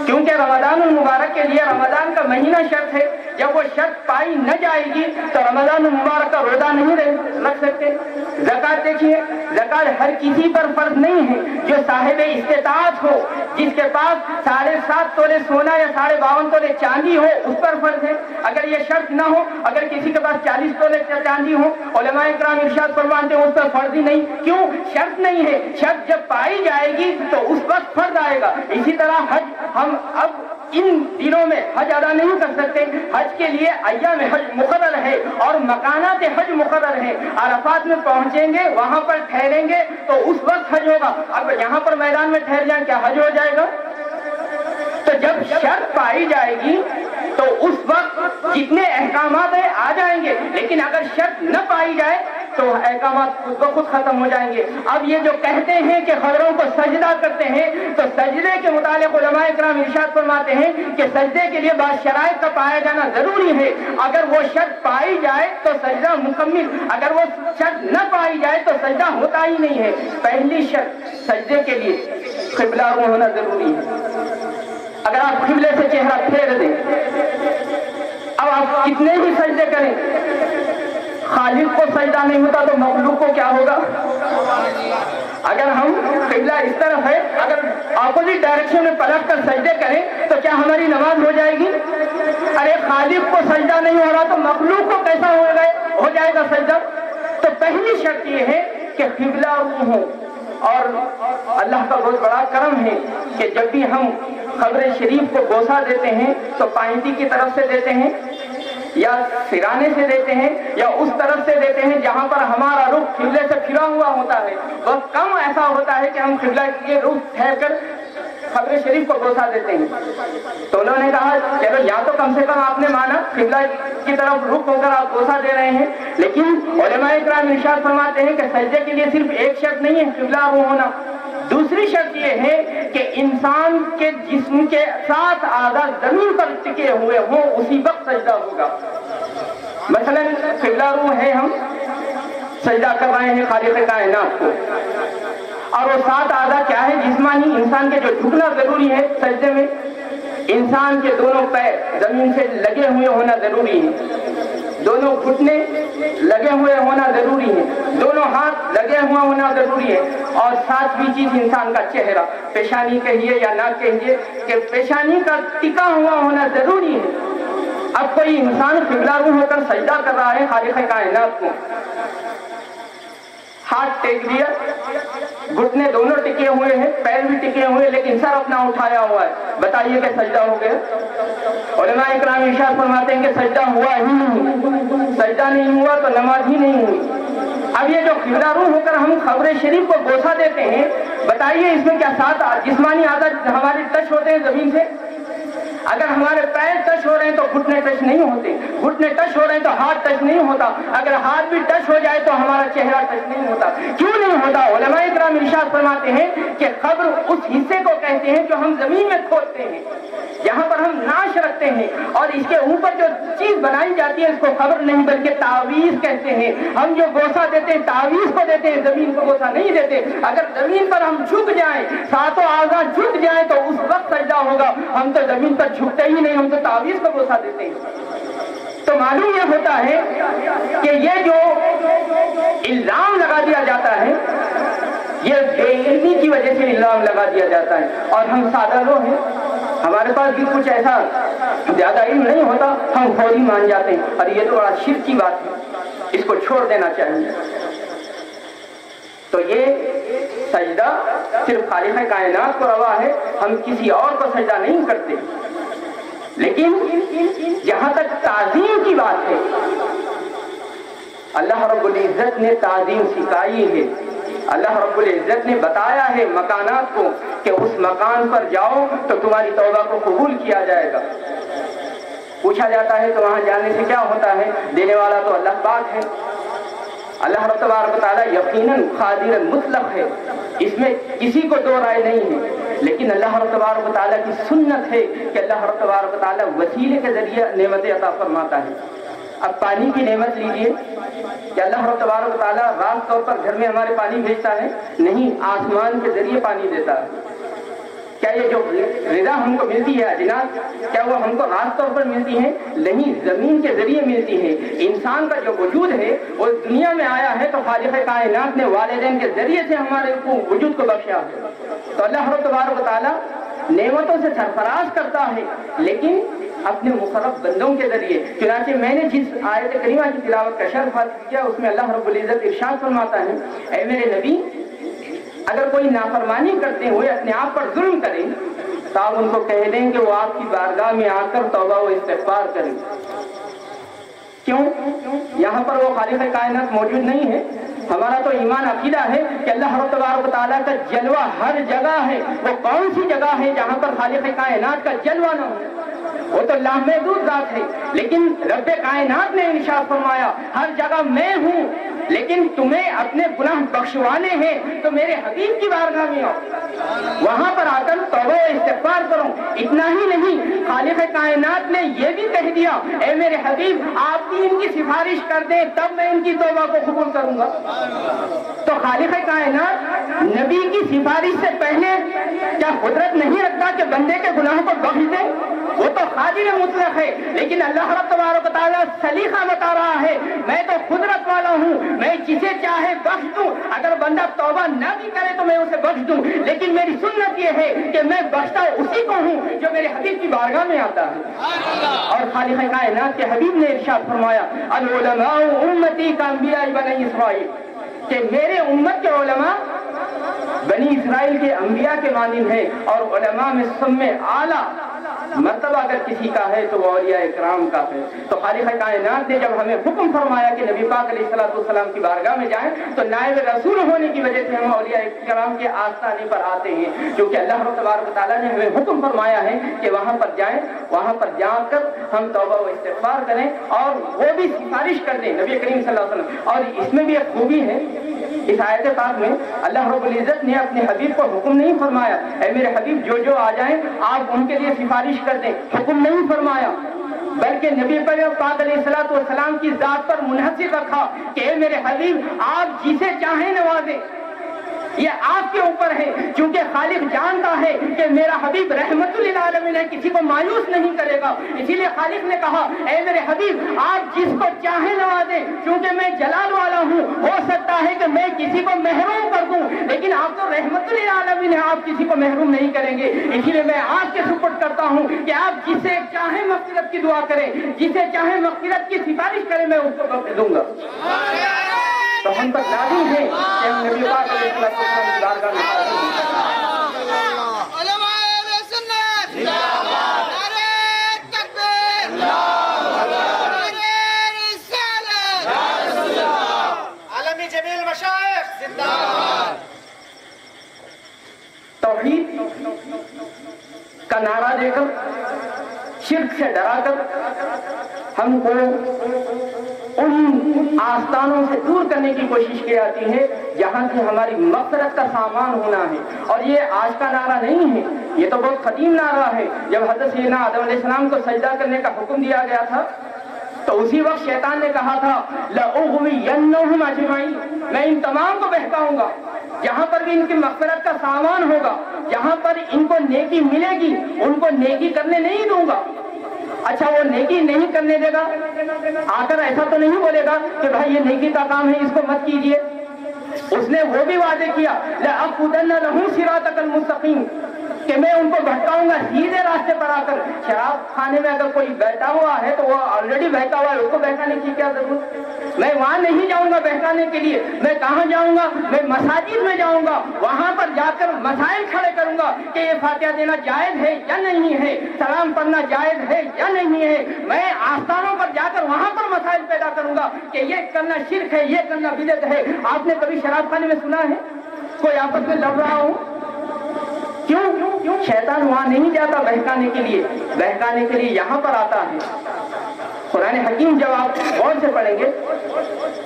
کیونکہ رمضان المبارک کے لیے رمضان کا مہینہ شرط ہے، جب وہ شرط پائی نہ جائے گی تو رمضان المبارک کا روزہ نہیں رکھ سکتے۔ زکوٰۃ دیکھیے، زکوٰۃ ہر کسی پر فرض نہیں ہے، جو صاحب استطاعت ہو، جس کے پاس 7.5 تولے سونا یا 52.5 تولے چاندی ہو، اس پر فرض ہے۔ اگر یہ شرط نہ ہو، اگر کسی کے پاس 40 تولے چاندی ہو، علماء کرام ارشاد فرماتے ہیں اس پر فرض ہی نہیں، کیوں؟ شرط نہیں ہے، شرط جب پائی جائے گی تو اس وقت فرض آئے گا۔ اسی طرح حج، ہم اب ان دنوں میں حج ادا نہیں کر سکتے، حج کے لیے ایام حج مقرر ہے اور مکانات حج مقرر ہے۔ عرفات میں پہنچیں گے، وہاں پر ٹھہریں گے تو اس وقت حج ہوگا۔ اب یہاں پر میدان میں ٹھہر جائیں، کیا حج ہو جائے گا؟ تو جب شرط پائی جائے گی تو اس وقت جتنے احکامات ہیں آ جائیں گے، لیکن اگر شرط نہ پائی جائے تو احکامات خود بخود ختم ہو جائیں گے۔ اب یہ جو کہتے ہیں کہ خبروں کو سجدہ کرتے ہیں، تو سجدے کے متعلق علماء کرام ارشاد فرماتے ہیں کہ سجدے کے لیے بعض شرائط کا پایا جانا ضروری ہے۔ اگر وہ شرط پائی جائے تو سجدہ مکمل، اگر وہ شرط نہ پائی جائے تو سجدہ ہوتا ہی نہیں ہے۔ پہلی شرط سجدے کے لیے قبلہ رو ہونا ضروری ہے۔ اگر آپ قبلے سے چہرہ پھیر دیں، اب آپ کتنے ہی سجدے کریں، خالق کو سجدہ نہیں ہوتا تو مخلوق کو کیا ہوگا؟ اگر ہم قبلہ اس طرف ہے، اگر اپوزٹ ڈائریکشن میں پلٹ کر سجدے کریں تو کیا ہماری نماز ہو جائے گی؟ ارے خالق کو سجدہ نہیں ہو رہا تو مخلوق کو کیسا ہو جائے گا سجدہ؟ تو پہلی شرط یہ ہے کہ قبلہ رو ہو، اور اللہ کا بہت بڑا کرم ہے کہ جب بھی ہم قبر شریف کو بوسہ دیتے ہیں تو پائنتی کی طرف سے دیتے ہیں یا سرانے سے دیتے ہیں یا اس طرف سے دیتے ہیں جہاں پر ہمارا رخ قبلے سے پھرا ہوا ہوتا ہے۔ بہت کم ایسا ہوتا ہے کہ ہم قبلہ کے رخ پھیر کر قبر شریف کو بوسہ دیتے ہیں۔ تو انہوں نے کہا چلو یا تو کم سے کم آپ نے مانا قبلہ کی طرف رخ ہو کر آپ بوسہ دے رہے ہیں، لیکن علماء کرام ارشاد فرماتے ہیں کہ سجدے کے لیے صرف ایک شرط نہیں ہے قبلہ رو ہونا، دوسری شرط یہ ہے کہ انسان کے جسم کے 7 اعضاء زمین پر ٹکے ہوئے ہوں، اسی وقت سجدہ ہوگا۔ مثلا قبلہ رو ہے، ہم سجدہ کر رہے ہیں خالق کائنات کو، اور وہ 7 اعضاء کیا ہے؟ جسمانی، انسان کے جو جھکنا ضروری ہے سجدے میں، انسان کے دونوں پیر زمین سے لگے ہوئے ہونا ضروری ہے، دونوں گھٹنے لگے ہوئے ہونا ضروری ہے، دونوں ہاتھ لگے ہوئے ہونا ضروری ہے، اور 7ویں چیز انسان کا چہرہ، پیشانی کہیے یا نہ کہیے، کہ پیشانی کا ٹکا ہوا ہونا ضروری ہے۔ اب کوئی انسان قبلہ رو ہو کر سجدہ کر رہا ہے خالق کائنات کو، ہاتھ ٹیک دیا، گھٹنے دونوں ٹکے ہوئے ہیں، پیر بھی ٹکے ہوئے، لیکن سر اپنا اٹھایا ہوا ہے، بتائیے کہ سجدہ ہو گیا؟ علماء اکرام ارشاد فرماتے ہیں کہ سجدہ ہوا ہی نہیں، سجدہ نہیں ہوا تو نماز ہی نہیں ہوئی۔ اب یہ جو قبلہ رو ہو کر ہم قبر شریف کو بوسہ دیتے ہیں، بتائیے اس میں کیا 7 جسمانی عادت ہمارے ٹچ ہوتے ہیں زمین سے؟ اگر ہمارے پیر ٹچ ہو رہے ہیں تو گھٹنے ٹچ نہیں ہوتے، گھٹنے ٹچ ہو رہے ہیں تو ہاتھ ٹچ نہیں ہوتا، اگر ہاتھ بھی ٹچ ہو جائے تو ہمارا چہرہ ٹچ نہیں ہوتا۔ کیوں نہیں ہوتا؟ علماء کرام ارشاد فرماتے ہیں کہ قبر اس حصے کو کہتے ہیں جو ہم زمین میں کھودتے ہیں، جہاں پر ہم ناش رکھتے ہیں، اور اس کے اوپر جو چیز بنائی جاتی ہے اس کو قبر نہیں بلکہ تعویذ کہتے ہیں۔ ہم جو بوسہ دیتے ہیں تعویذ کو دیتے ہیں، زمین کو بوسہ نہیں دیتے۔ اگر زمین پر ہم جھک جائیں، 7 اعضاء جھک جائیں تو اس وقت سجدہ ہوگا، ہم تو زمین پر جھکتے ہی نہیں، ہم تو تعویذ کو بوسہ دیتے ہیں۔ تو معلوم یہ ہوتا ہے کہ یہ جو الزام لگا دیا جاتا ہے یہ بے علمی کی وجہ سے الزام لگا دیا جاتا ہے، اور ہم سادہ لوگ ہیں، ہمارے پاس بھی کچھ ایسا زیادہ علم نہیں ہوتا، ہم فوری مان جاتے ہیں، اور یہ تو بڑا شرک کی بات ہے، اس کو چھوڑ دینا چاہیے۔ تو یہ سجدہ صرف خالق کائنات کو روا ہے، ہم کسی اور کو سجدہ نہیں کرتے۔ لیکن جہاں تک تعظیم کی بات ہے، اللہ رب العزت نے تعظیم سکھائی ہے، اللہ رب العزت نے بتایا ہے مکانات کو کہ اس مکان پر جاؤ تو تمہاری توبہ کو قبول کیا جائے گا۔ پوچھا جاتا ہے تو وہاں جانے سے کیا ہوتا ہے؟ دینے والا تو اللہ پاک ہے، اللہ رب تبارک و تعالیٰ یقیناً قادر مطلق ہے، اس میں کسی کو دو رائے نہیں ہے، لیکن اللہ رب تبارک و تعالیٰ کی سنت ہے کہ اللہ رب تبارک و تعالیٰ وسیلے کے ذریعے نعمتیں عطا فرماتا ہے۔ اب پانی کی نعمت لیجئے کہ اللہ رب تبارک و تعالیٰ راست طور پر گھر میں ہمارے پانی بھیجتا ہے؟ نہیں، آسمان کے ذریعے پانی دیتا ہے۔ کیا یہ جو غذا ہم کو ملتی ہے اجناس، کیا وہ ہم کو راست طور پر ملتی ہے؟ نہیں، زمین کے ذریعے ملتی ہے۔ انسان کا جو وجود ہے وہ دنیا میں آیا ہے تو خالق کائنات نے والدین کے ذریعے سے ہمارے وجود کو بخشا ہے۔ تو اللہ رب تبارک و تعالیٰ نعمتوں سے سرفراز کرتا ہے، لیکن اپنے مقرب بندوں کے ذریعے۔ چنانچہ میں نے جس آیت کریمہ کی تلاوت کا شرف حاصل کیا اس میں اللہ رب العزت ارشاد فرماتا ہے، اے میرے نبی، اگر کوئی نافرمانی کرتے ہوئے اپنے آپ پر ظلم کرے تو آپ ان کو کہہ دیں کہ وہ آپ کی بارگاہ میں آ کر توبہ و استغفار کریں۔ کیوں؟ یہاں پر وہ خالق کائنات موجود نہیں ہے۔ ہمارا تو ایمان عقیدہ ہے کہ اللہ رب تبارک و تعالیٰ کا جلوہ ہر جگہ ہے۔ وہ کون سی جگہ ہے جہاں پر خالق کائنات کا جلوہ نہ ہو؟ وہ تو لامحدود ذات ہے، لیکن رب کائنات نے ارشاد فرمایا ہر جگہ میں ہوں، لیکن تمہیں اپنے گناہ بخشوانے ہیں تو میرے حبیب کی بارگاہ میں آؤ، وہاں پر آ کر توبہ و استغفار کرو۔ اتنا ہی نہیں، خالق کائنات نے یہ بھی کہہ دیا، اے میرے حبیب آپ بھی ان کی سفارش کر دیں تب میں ان کی توبہ کو قبول کروں گا۔ تو خالق کائنات نبی کی سفارش سے پہلے کیا قدرت نہیں رکھتا کہ بندے کے گناہوں کو بخش دے؟ وہ تو قادر مطلق ہے، لیکن اللہ رب تبارک و تعالیٰ سلیقہ بتا رہا ہے، میں تو قدرت والا ہوں، میں جسے چاہے بخش دوں۔ اگر بندہ توبہ نہ بھی کرے تو میں اسے بخش دوں، لیکن میری سنت یہ ہے کہ میں بخشتا اسی کو ہوں جو میرے حبیب کی بارگاہ میں آتا ہے۔ اور خالق کائنات کے حبیب نے ارشاد فرمایا، العلماء امتی کا انبیاء بنی اسرائیل، کہ میرے امت کے علماء بنی اسرائیل کے انبیاء کے مانند ہیں، اور علماء میں سب میں اعلیٰ مرتبہ اگر کسی کا ہے تو وہ اولیاء اکرام کا ہے۔ تو خالق کائنات نے جب ہمیں حکم فرمایا کہ نبی پاک علیہ السلام کی بارگاہ میں جائیں تو نائب رسول ہونے کی وجہ سے ہم اولیاء اکرام کے آستانے پر آتے ہیں، کیونکہ اللہ رب تبارک و تعالیٰ نے ہمیں حکم فرمایا ہے کہ وہاں پر جائیں، وہاں پر جا کر ہم توبہ و استغفار کریں اور وہ بھی سفارش کر دیں نبی کریم صلی اللہ علیہ وسلم۔ اور اس میں بھی ایک خوبی ہے، اس آیت پاک میں اللہ رب العزت نے اپنے حبیب کو حکم نہیں فرمایا اے میرے حبیب جو آ جائیں آپ ان کے لیے سفارش کر دیں، حکم نہیں فرمایا، بلکہ نبی پاک علیہ السلام کی ذات پر منحصر رکھا کہ اے میرے حبیب آپ جسے چاہیں نوازیں۔ یہ آپ کے اوپر ہے، کیونکہ خالق جانتا ہے کہ میرا حبیب رحمت للعالمین ہے، کسی کو مایوس نہیں کرے گا، اسی لیے خالق نے کہا اے میرے حبیب آپ جس کو چاہیں نوازیں، کیونکہ میں جلال والا ہوں، ہو سکتا ہے کہ میں کسی کو محروم کر دوں لیکن آپ تو رحمت للعالمین ہیں، آپ کسی کو محروم نہیں کریں گے، اسی لیے میں آپ کے سپرد کرتا ہوں کہ آپ جسے چاہیں مغفرت کی دعا کریں، جسے چاہیں مغفرت کی سفارش کریں، میں اس کو بخش دوں گا۔ تو ہم پر لازم ہے کہ ہم نبی پاک علیہ السلام کی بارگاہ میں حاضر ہوں۔ توحید کا نعرہ دے کر، شرک سے ڈرا کر ہم کو ان آستانوں سے دور کرنے کی کوشش کی جاتی ہے جہاں سے ہماری مغفرت کا سامان ہونا ہے۔ اور یہ آج کا نعرہ نہیں ہے، یہ تو بہت قدیم نعرہ ہے۔ جب حضرت سیدنا آدم علیہ السلام کو سجدہ کرنے کا حکم دیا گیا تھا تو اسی وقت شیطان نے کہا تھا لَأُغْوِيَنَّهُمْ أَجْمَعِينَ، میں ان تمام کو بہکاؤں گا، جہاں پر بھی ان کی مغفرت کا سامان ہوگا، جہاں پر ان کو نیکی ملے گی ان کو نیکی کرنے نہیں دوں گا۔ اچھا وہ نیکی نہیں کرنے دے گا، آ کر ایسا تو نہیں بولے گا کہ بھائی یہ نیکی کا کام ہے اس کو مت کیجئے۔ اس نے وہ بھی وعدے کیا لَأَقْعُدَنَّ لَهُمْ صِرَاطَكَ الْمُسْتَقِيمَ، کہ میں ان کو بھٹکاؤں گا سیدھے راستے پر آ کر۔ شراب خانے میں اگر کوئی بیٹھا ہوا ہے تو وہ آلریڈی بہتا ہوا ہے، اس کو بہکانے کی کیا ضرورت؟ میں وہاں نہیں جاؤں گا بہکانے کے لیے، میں کہاں جاؤں گا؟ میں مساجد میں جاؤں گا، وہاں پر جا کر مسائل کھڑے کروں گا کہ یہ فاتحہ دینا جائز ہے یا نہیں ہے، سلام پڑھنا جائز ہے یا نہیں ہے۔ میں آستانوں پر جا کر وہاں پر مسائل پیدا کروں گا کہ یہ کرنا شرک ہے، یہ کرنا بدعت ہے۔ آپ نے کبھی شراب خانے میں سنا ہے کوئی آپس میں لڑ رہا ہو؟ کیوں؟ شیطان وہاں نہیں جاتا بہکانے کے لیے، بہکانے کے لیے یہاں پر آتا ہے۔ قرآن حکیم جب آپ غور سے پڑھیں گے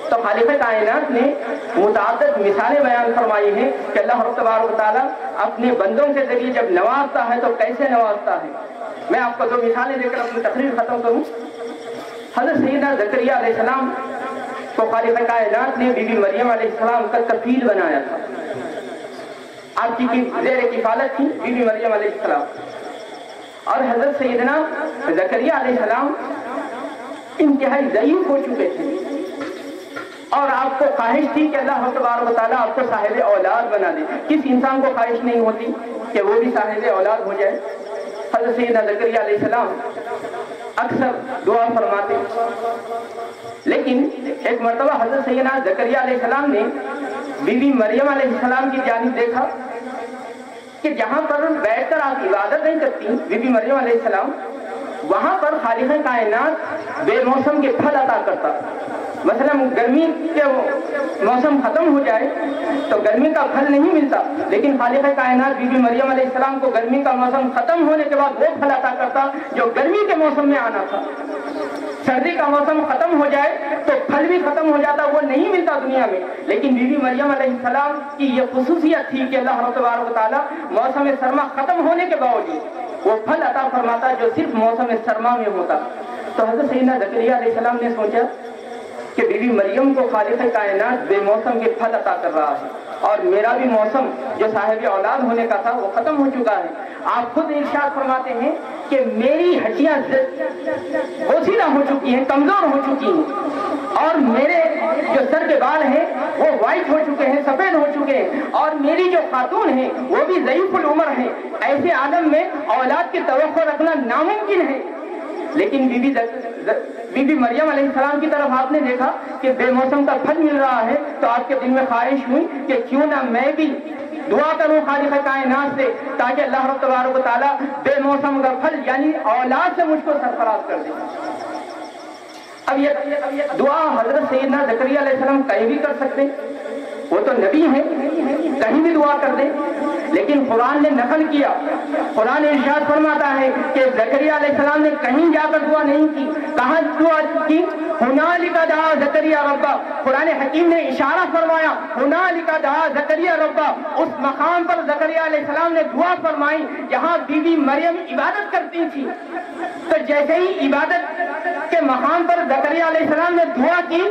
تو خالق کائنات نے متعدد مثالیں بیان فرمائی ہیں کہ اللہ رب تبارک و تعالیٰ اپنے بندوں کے ذریعے جب نوازتا ہے تو کیسے نوازتا ہے۔ میں آپ کو دو مثالیں دے کر اپنی تقریر ختم کروں۔ حضرت سیدنا زکریا علیہ السلام کو خالق کائنات نے بی بی مریم علیہ السلام کا کفیل بنایا تھا. آپ کی زیر کفالت تھی بی بی مریم علیہ السلام. اور حضرت سیدنا زکریا علیہ السلام انتہائی ضعیف ہو چکے تھے اور آپ کو خواہش تھی کہ اللہ تبارک و تعالیٰ آپ کو صاحب اولاد بنا دے. کس انسان کو خواہش نہیں ہوتی کہ وہ بھی صاحب اولاد ہو جائے. حضرت سیدنا زکریا علیہ السلام اکثر دعا فرماتے, لیکن ایک مرتبہ حضرت سیدنا زکریا علیہ السلام نے بی بی مریم علیہ السلام کی جانب دیکھا کہ جہاں پر بیٹھ کر آپ عبادت نہیں کرتی بی بی مریم علیہ السلام, وہاں پر خالق کائنات بے موسم کے پھل عطا کرتا. مثلا گرمی کے موسم ختم ہو جائے تو گرمی کا پھل نہیں ملتا, لیکن خالق کائنات بی بی مریم علیہ السلام کو گرمی کا موسم ختم ہونے کے بعد وہ پھل عطا کرتا جو گرمی کے موسم میں آنا تھا. سردی کا موسم ختم ہو جائے تو پھل بھی ختم ہو جاتا, وہ نہیں ملتا دنیا میں. لیکن بی بی مریم علیہ السلام کی یہ خصوصیت تھی کہ اللہ تبارک و تعالیٰ موسم سرما ختم ہونے کے باوجود وہ پھل عطا فرماتا جو صرف موسم سرما میں ہوتا. تو حضرت سیدنا زکریا علیہ السلام نے سوچا کہ بی بی مریم کو خالق کائنات بے موسم کے پھل عطا کر رہا ہے اور میرا بھی موسم جو صاحب اولاد ہونے کا تھا وہ ختم ہو چکا ہے. آپ خود ارشاد فرماتے ہیں کہ میری ہڈیاں بوسیدہ ہو چکی ہیں, کمزور ہو چکی ہیں, اور میرے جو سر کے بال ہیں وہ وائٹ ہو چکے ہیں, سفید ہو چکے ہیں, اور میری جو خاتون ہیں وہ بھی ضعیف العمر ہیں. ایسے عالم میں اولاد کی توقع رکھنا ناممکن ہے. لیکن بی بی مریم علیہ السلام کی طرف آپ نے دیکھا کہ بے موسم کا پھل مل رہا ہے تو آپ کے دل میں خواہش ہوئی کہ کیوں نہ میں بھی دعا کروں خالق کائنات سے تاکہ اللہ رب تبارک و تعالیٰ بے موسم کا پھل یعنی اولاد سے مجھ کو سرفراز کر دے. اب یہ دعا حضرت سیدنا زکریا علیہ السلام کہیں بھی کر سکتے, وہ تو نبی ہیں, کہیں بھی دعا کر دیں. لیکن قرآن نے نقل کیا, قرآن ارشاد فرماتا ہے کہ زکریا علیہ السلام نے کہیں جا کر دعا نہیں کی. کہاں دعا کی؟ ہنالک دعا زکریا ربہ. قرآن حکیم نے اشارہ فرمایا ہنالک دعا زکریا ربہ, اس مقام پر زکریا علیہ السلام نے دعا فرمائی جہاں بی بی مریم عبادت کرتی تھی. تو جیسے ہی عبادت کے مقام پر زکریا علیہ السلام نے دعا کی,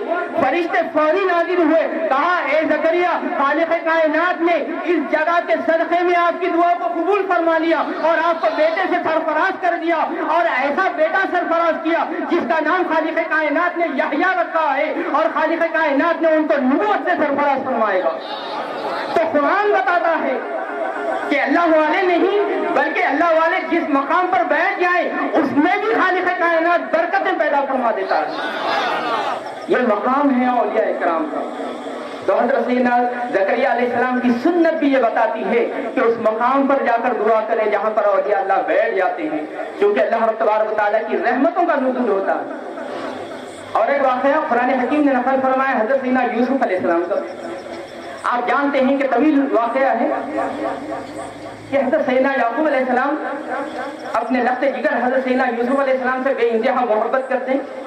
فرشتے فوری نازل ہوئے, کہا اے زکریا خالق کائنات نے اس جگہ کے صدقے میں آپ کی دعا کو قبول فرما لیا اور آپ کو بیٹے سے سرفراز کر دیا, اور ایسا بیٹا سرفراز کیا جس کا نام خالق کائنات نے یحییٰ رکھا ہے, اور خالق کائنات نے ان کو نبوت سے سرفراز فرمائے گا. تو قرآن بتاتا ہے کہ اللہ والے نہیں بلکہ اللہ والے جس مقام پر بیٹھ جائیں اس میں بھی خالق کائنات برکتیں پیدا فرما دیتا ہے. یہ مقام ہے اولیاء اکرام کا. تو حضرت سیدنا زکریا علیہ السلام کی سنت بھی یہ بتاتی ہے کہ اس مقام پر جا کر دعا کریں جہاں پر اولیاء اللہ بیٹھ جاتے ہیں, کیونکہ اللہ رب تبارک و تعالیٰ کی رحمتوں کا نزول ہوتا ہے. اور ایک واقعہ قرآن حکیم نے نقل فرمایا حضرت سیدنا یوسف علیہ السلام کا. آپ جانتے ہیں کہ طویل واقعہ ہے کہ حضرت سیدنا یعقوب علیہ السلام اپنے لخت جگر حضرت سیدنا یوسف علیہ السلام سے بے انتہا محبت کرتے ہیں,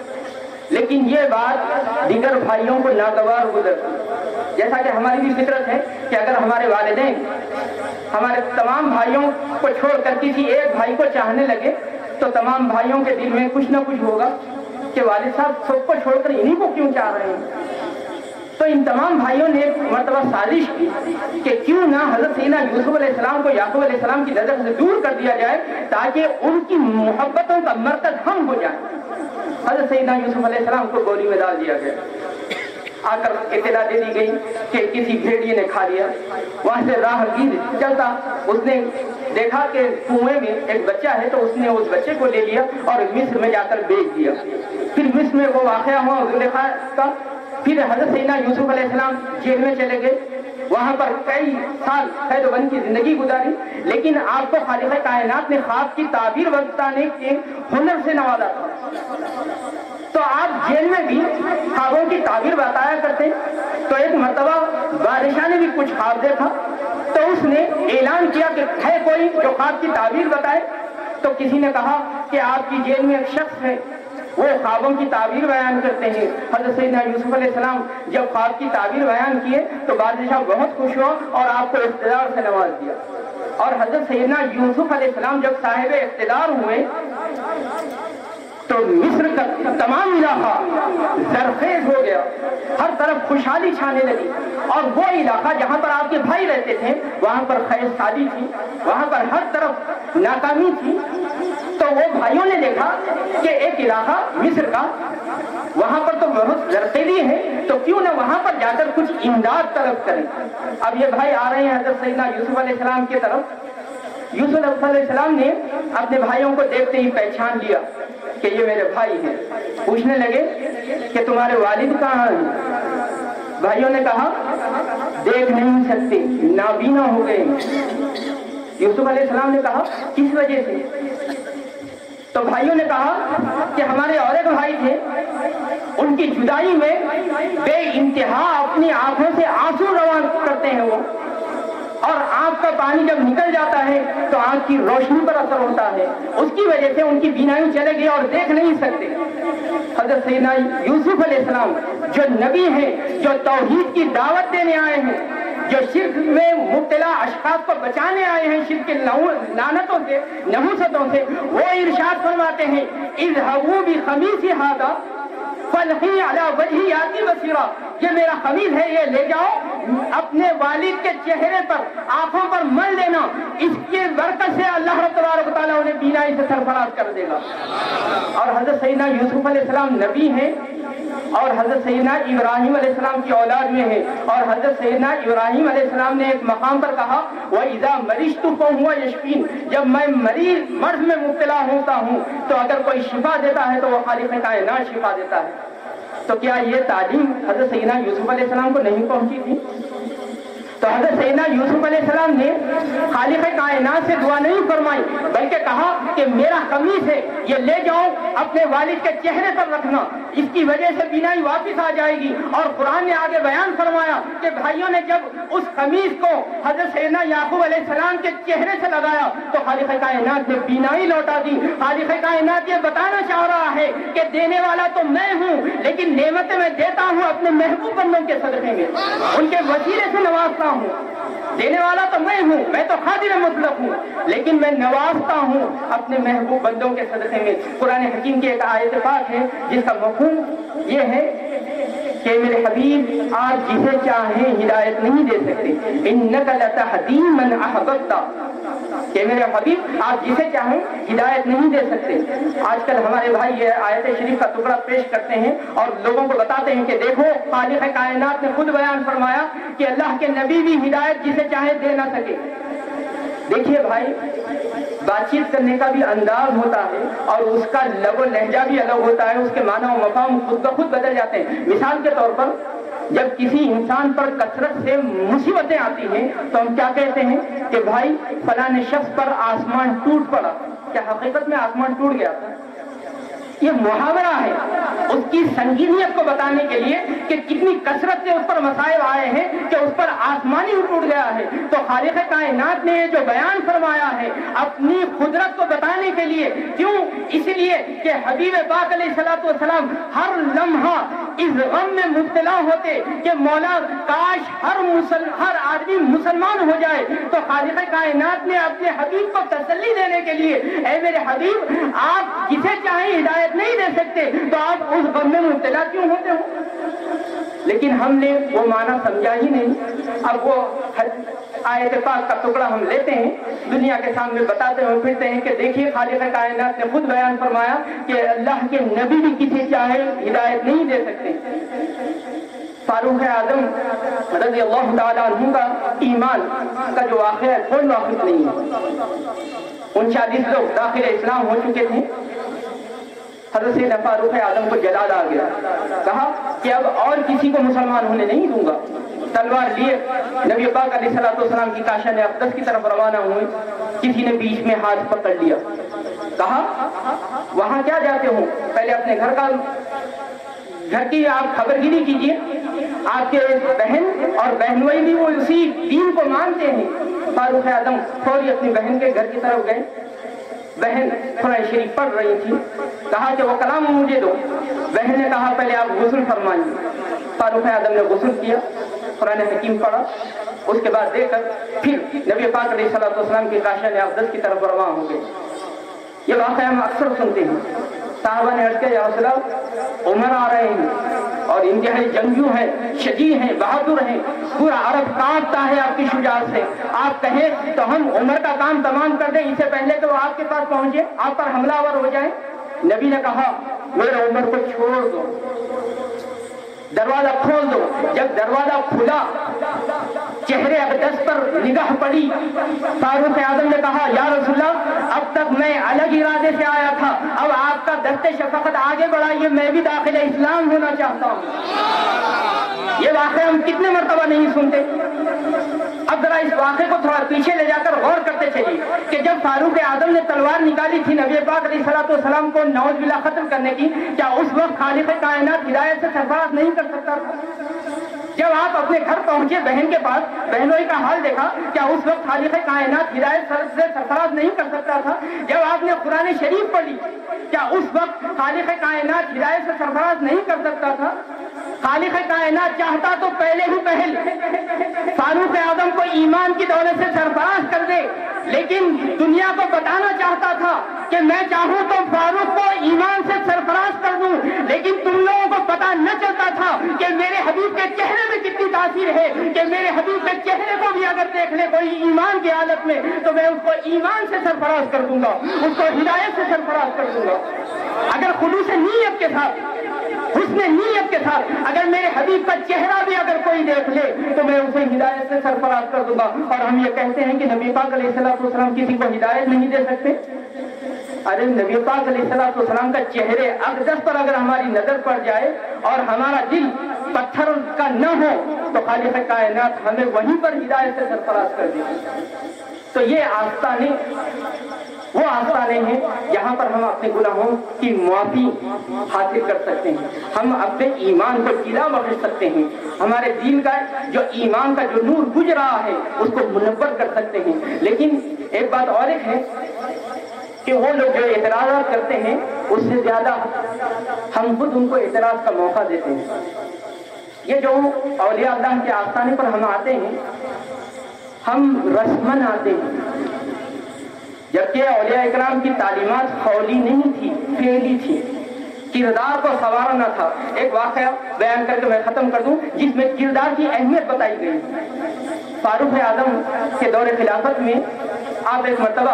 لیکن یہ بات دیگر بھائیوں کو ناگوار گزرتی. جیسا کہ ہماری بھی فطرت ہے کہ اگر ہمارے والدین ہمارے تمام بھائیوں کو چھوڑ کر کسی ایک بھائی کو چاہنے لگے تو تمام بھائیوں کے دل میں کچھ نہ کچھ ہوگا کہ والد صاحب سب کو چھوڑ کر انہیں کو کیوں چاہ رہے ہیں. تو ان تمام بھائیوں نے ایک مرتبہ سازش کی کہ کیوں نہ حضرت سیدنا یوسف علیہ السلام کو یعقوب علیہ السلام کی نظر سے دور کر دیا جائے تاکہ ان کی محبتوں کا مرکز ہم ہو جائے. حضرت سیدنا یوسف علیہ السلام کو گولی میں ڈال دیا گیا. آ کر اطلاع دے دی گئی کہ کسی بھیڑیے نے کھا لیا. وہاں سے راہگیر چلتا اس نے دیکھا کہ کنویں میں ایک بچہ ہے, تو اس نے اس بچے کو لے لیا اور مصر میں جا کر بیچ دیا. پھر مصر میں وہ واقعہ ہوا زلیخا کا. پھر حضرت سیدنا یوسف علیہ السلام جیل میں چلے گئے, وہاں پر کئی سال قید و بند کی زندگی گزاری, لیکن آپ کو خالق کائنات نے خواب کی تعبیر بتانے کے ہنر سے نوازا تھا. تو آپ جیل میں بھی خوابوں کی تعبیر بتایا کرتے. تو ایک مرتبہ بادشاہ نے بھی کچھ خواب دیکھا تو اس نے اعلان کیا کہ ہے کوئی جو خواب کی تعبیر بتائے. تو کسی نے کہا کہ آپ کی جیل میں ایک شخص ہے, وہ خوابوں کی تعبیر بیان کرتے ہیں. حضرت سیدنا یوسف علیہ السلام جب خواب کی تعبیر بیان کیے تو بادشاہ بہت خوش ہوا اور آپ کو اقتدار سے نواز دیا. اور حضرت سیدنا یوسف علیہ السلام جب صاحب اقتدار ہوئے تو مصر کر تمام علاقہ زرخیز ہو گیا، ہر طرف خوشحالی چھانے لگی، اور وہ علاقہ جہاں پر آپ کے بھائی رہتے تھے وہاں پر خیر سادی تھی، وہاں پر ہر طرف ناکامی تھی۔ تو وہ بھائیوں نے دیکھا کہ ایک علاقہ مصر کا وہاں پر تو بہت زرخیزی ہے، تو کیوں نہ وہاں پر جا کر کچھ امداد طلب کریں۔ اب یہ بھائی آ رہے ہیں حضرت سیدنا یوسف علیہ السلام کی طرف۔ یوسف علیہ السلام نے اپنے بھائیوں کو دیکھتے ہی پہچان لیا کہ یہ میرے بھائی ہیں۔ پوچھنے لگے کہ تمہارے والد کہاں ہیں؟ بھائیوں نے کہا دیکھ نہیں سکتے، نابینا ہو گئے۔ یوسف علیہ السلام نے کہا کس وجہ سے؟ تو بھائیوں نے کہا کہ ہمارے اور ایک بھائی تھے، ان کی جدائی میں بے انتہا اپنی آنکھوں سے آنسو روان کرتے ہیں وہ، اور آنکھ کا پانی جب نکل جاتا ہے تو آنکھ کی روشنی پر اثر ہوتا ہے، اس کی وجہ سے ان کی بینائی چلے گئی اور دیکھ نہیں سکتے۔ حضرت سیدنا یوسف علیہ السلام جو نبی ہیں، جو توحید کی دعوت دینے آئے ہیں، جو شرک میں مبتلا اشخاص کو بچانے آئے ہیں، شرک کے لعنتوں سے، نحوستوں سے، وہ ارشاد فرماتے ہیں اذهبوا بقمیصی ھذا فالقی علی وجہی یاتی بصیرا، یہ میرا قمیص ہے، یہ لے جاؤ اپنے والد کے چہرے پر، آنکھوں پر مل دینا، اس کے برکت سے اللہ رب تبارک و تعالیٰ انہیں بینائی سے سرفراز کر دے گا۔ اور حضرت سیدنا یوسف علیہ السلام نبی ہیں، اور حضرت سیدنا ابراہیم علیہ السلام کی اولاد میں ہیں، اور حضرت سیدنا ابراہیم علیہ السلام نے ایک مقام پر کہا وَإِذَا مَرِضْتُ فَهُوَ يَشْفِينِ، جب میں مرض میں مبتلا ہوتا ہوں تو اگر کوئی شفا دیتا ہے تو وہ خالق کائنات شفا دیتا ہے۔ تو کیا یہ تعلیم حضرت سیدنا یوسف علیہ السلام کو نہیں پہنچی تھی؟ تو حضرت سیدنا یوسف علیہ السلام نے خالق کائنات سے دعا نہیں فرمائی، بلکہ کہا کہ میرا قمیص ہے، یہ لے جاؤ اپنے والد کے چہرے پر رکھنا، اس کی وجہ سے بینائی واپس آ جائے گی۔ اور قرآن نے آگے بیان فرمایا کہ بھائیوں نے جب اس قمیص کو حضرت سیدنا یعقوب علیہ السلام کے چہرے سے لگایا تو خالق کائنات نے بینائی لوٹا دی۔ خالق کائنات یہ بتانا چاہ رہا ہے کہ دینے والا تو میں ہوں، لیکن نعمتیں میں دیتا ہوں اپنے محبوب بندوں کے صدقے میں، ان کے وسیلے سے نوازتا ہوں۔ دینے والا تو میں ہوں، میں تو قادر مطلق ہوں، لیکن میں نوازتا ہوں اپنے محبوب بندوں کے صدقے میں۔ قرآن حکیم کی ایک آیت پاک ہے جس کا مفہوم یہ ہے کہ میرے حبیب آپ جسے چاہیں ہدایت نہیں دے سکتے، انک لتہدی من احببت، کہ میرے حبیب آپ جسے چاہیں ہدایت نہیں دے سکتے۔ آج کل ہمارے بھائی یہ آیت شریف کا ٹکڑا پیش کرتے ہیں اور لوگوں کو بتاتے ہیں کہ دیکھو خالق کائنات نے خود بیان فرمایا کہ اللہ کے نبی بھی ہدایت جسے چاہے دے نہ سکے۔ دیکھیے بھائی، بات چیت کرنے کا بھی انداز ہوتا ہے اور اس کا لب و لہجہ بھی الگ ہوتا ہے، اس کے معنی و مفہوم خود بخود بدل جاتے ہیں۔ مثال کے طور پر جب کسی انسان پر کثرت سے مصیبتیں آتی ہیں تو ہم کیا کہتے ہیں کہ بھائی فلاں شخص پر آسمان ٹوٹ پڑا، کیا حقیقت میں آسمان ٹوٹ گیا تھا؟ یہ محاورہ ہے اس کی سنگینیت کو بتانے کے لیے کہ کتنی کثرت سے اس پر مصائب آئے ہیں کہ اس پر آسمانی ٹوٹ گیا ہے۔ تو خالق کائنات نے جو بیان فرمایا ہے اپنی قدرت کو بتانے کے لیے، کیوں؟ اس لیے کہ حبیب پاک علیہ الصلوۃ والسلام ہر لمحہ اس غم میں مبتلا ہوتے کہ مولا کاش ہر آدمی مسلمان ہو جائے۔ تو خالق کائنات نے اپنے حبیب کو تسلی دینے کے لیے، اے میرے حبیب آپ جسے چاہیں ہدایت نہیں دے سکتے تو آپ اس غم میں مبتلا کیوں ہوتے ہو؟ لیکن ہم نے وہ معنی سمجھا ہی نہیں۔ اب وہ آیت پاک کا ٹکڑا ہم لیتے ہیں، دنیا کے سامنے بتاتے ہوئے پھرتے ہیں کہ دیکھیے خالق کائنات نے خود بیان فرمایا کہ اللہ کے نبی بھی کسی چاہے ہدایت نہیں دے سکتے۔ فاروق اعظم رضی اللہ تعالیٰ عنہ کا ایمان کا جو واقعہ ہے کوئی واقف نہیں ہے۔ 39 لوگ داخل اسلام ہو چکے تھے، حضرت سیدنا فاروق اعظم کو جلال آ گیا، کہا کہ اب اور کسی کو مسلمان ہونے نہیں دوں گا۔ تلوار لیے نبی پاک علیہ الصلوۃ والسلام کی کاشان اقدس کی طرف روانہ ہوئے، کسی نے بیچ میں ہاتھ پکڑ لیا، کہا وہاں کیا جاتے ہو، پہلے اپنے گھر کی آپ خبر گیری کیجیے، آپ کے بہن اور بہنوئی بھی وہ اسی دین کو مانتے ہیں۔ فاروق اعظم فوری اپنی بہن کے گھر کی طرف گئے، بہن قرآن شریف پڑھ رہی تھی، کہا کہ وہ کلام مجھے دو۔ بہن نے کہا پہلے آپ غسل فرمائیے۔ فاروق اعظم نے غسل کیا، قرآن حکیم پڑھا، اس کے بعد دے کر پھر نبی پاک علیہ الصلوۃ والسلام کی کاشان اقدس کی طرف رواں ہو گئے۔ یہ واقعہ ہم اکثر سنتے ہیں صحابہ نے عرض کیا یا رسول اللہ عمر آ رہے ہیں اور انتہائی جنگجو ہیں، شجاع ہیں، بہادر ہیں، پورا عرب کانپتا ہے آپ کی شجاعت سے، آپ کہیں تو ہم عمر کا کام تمام کر دیں اس سے پہلے کہ وہ آپ کے پاس پہنچے، آپ پر حملہ آور ہو جائیں۔ نبی نے کہا میرے عمر کو چھوڑ دو، دروازہ کھول دو۔ جب دروازہ کھلا چہرے اقدس پر نگاہ پڑی، فاروق اعظم نے کہا یا رسول اللہ اب تک میں الگ ارادے سے آیا تھا، اب آپ کا دست شفقت آگے بڑھائیے، میں بھی داخل اسلام ہونا چاہتا ہوں۔ یہ واقعہ ہم کتنے مرتبہ نہیں سنتے۔ اب ذرا اس واقعے کو تھوڑا پیچھے لے جا کر غور کرتے چلیے کہ جب فاروق اعظم نے تلوار نکالی تھی نبی پاک علیہ الصلوۃ والسلام کو نعوذ باللہ قتل کرنے کی، کیا اس وقت خالق کائنات ہدایت سے سرفراز نہیں کر سکتا تھا؟ جب آپ اپنے گھر پہنچے بہن کے پاس، بہنوئی کا حال دیکھا، کیا اس وقت خالق کائنات ہدایت سے سرفراز نہیں کر سکتا تھا؟ جب آپ نے قرآن شریف پڑھی، کیا اس وقت خالق کائنات ہدایت سے سرفراز نہیں کر سکتا تھا؟ خالق کائنات چاہتا تو پہلے ہی پہل فاروق اعظم کو ایمان کی دولت سے سرفراز کر دے، لیکن دنیا کو بتانا چاہتا تھا کہ میں چاہوں تو فاروق کو ایمان سے سرفراز کر دوں، لیکن تم لوگوں کو پتا نہ چلتا تھا کہ میرے حبیب کے چہرے میں کتنی تاثیر ہے، کہ میرے حبیب کے چہرے کو بھی اگر دیکھ لے کوئی ایمان کی حالت میں تو میں اس کو ایمان سے سرفراز کر دوں گا، اس کو ہدایت سے سرفراز کر دوں گا۔ اگر خلوص نیت کے ساتھ، حسن نیت کے ساتھ اگر میرے حبیب کا چہرہ بھی اگر کوئی دیکھ لے تو میں اسے ہدایت سے سرفراز کر دوں گا۔ اور ہم یہ کہتے ہیں کہ نبی پاک علیہ الصلوۃ والسلام کسی کو ہدایت نہیں دے سکتے۔ ارے نبی پاک علیہ الصلوۃ والسلام کا چہرے اقدس پر اگر ہماری نظر پڑ جائے اور ہمارا دل پتھر کا نہ ہو تو خالق کائنات ہمیں وہیں پر ہدایت سے سرفراز کر دے۔ تو یہ آستانے وہ آستانے ہیں جہاں پر ہم اپنے گناہوں کی معافی حاصل کر سکتے ہیں، ہم اپنے ایمان کو چلا بخش سکتے ہیں، ہمارے دین کا جو ایمان کا جو نور بجھ رہا ہے اس کو منور کر سکتے ہیں۔ لیکن ایک بات اور ایک ہے کہ وہ لوگ جو اعتراضات کرتے ہیں اس سے زیادہ ہم خود ان کو اعتراض کا موقع دیتے ہیں۔ یہ جو اولیاء اللہ کے آستانے پر ہم آتے ہیں، ہم رسمن آتے ہیں، جبکہ اولیاء اکرام کی تعلیمات قولی نہیں تھی، فعلی تھی، کردار کو سنوارنا تھا۔ ایک واقعہ بیان کر کے میں ختم کر دوں جس میں کردار کی اہمیت بتائی گئی۔ فاروق اعظم کے دور خلافت میں آپ ایک مرتبہ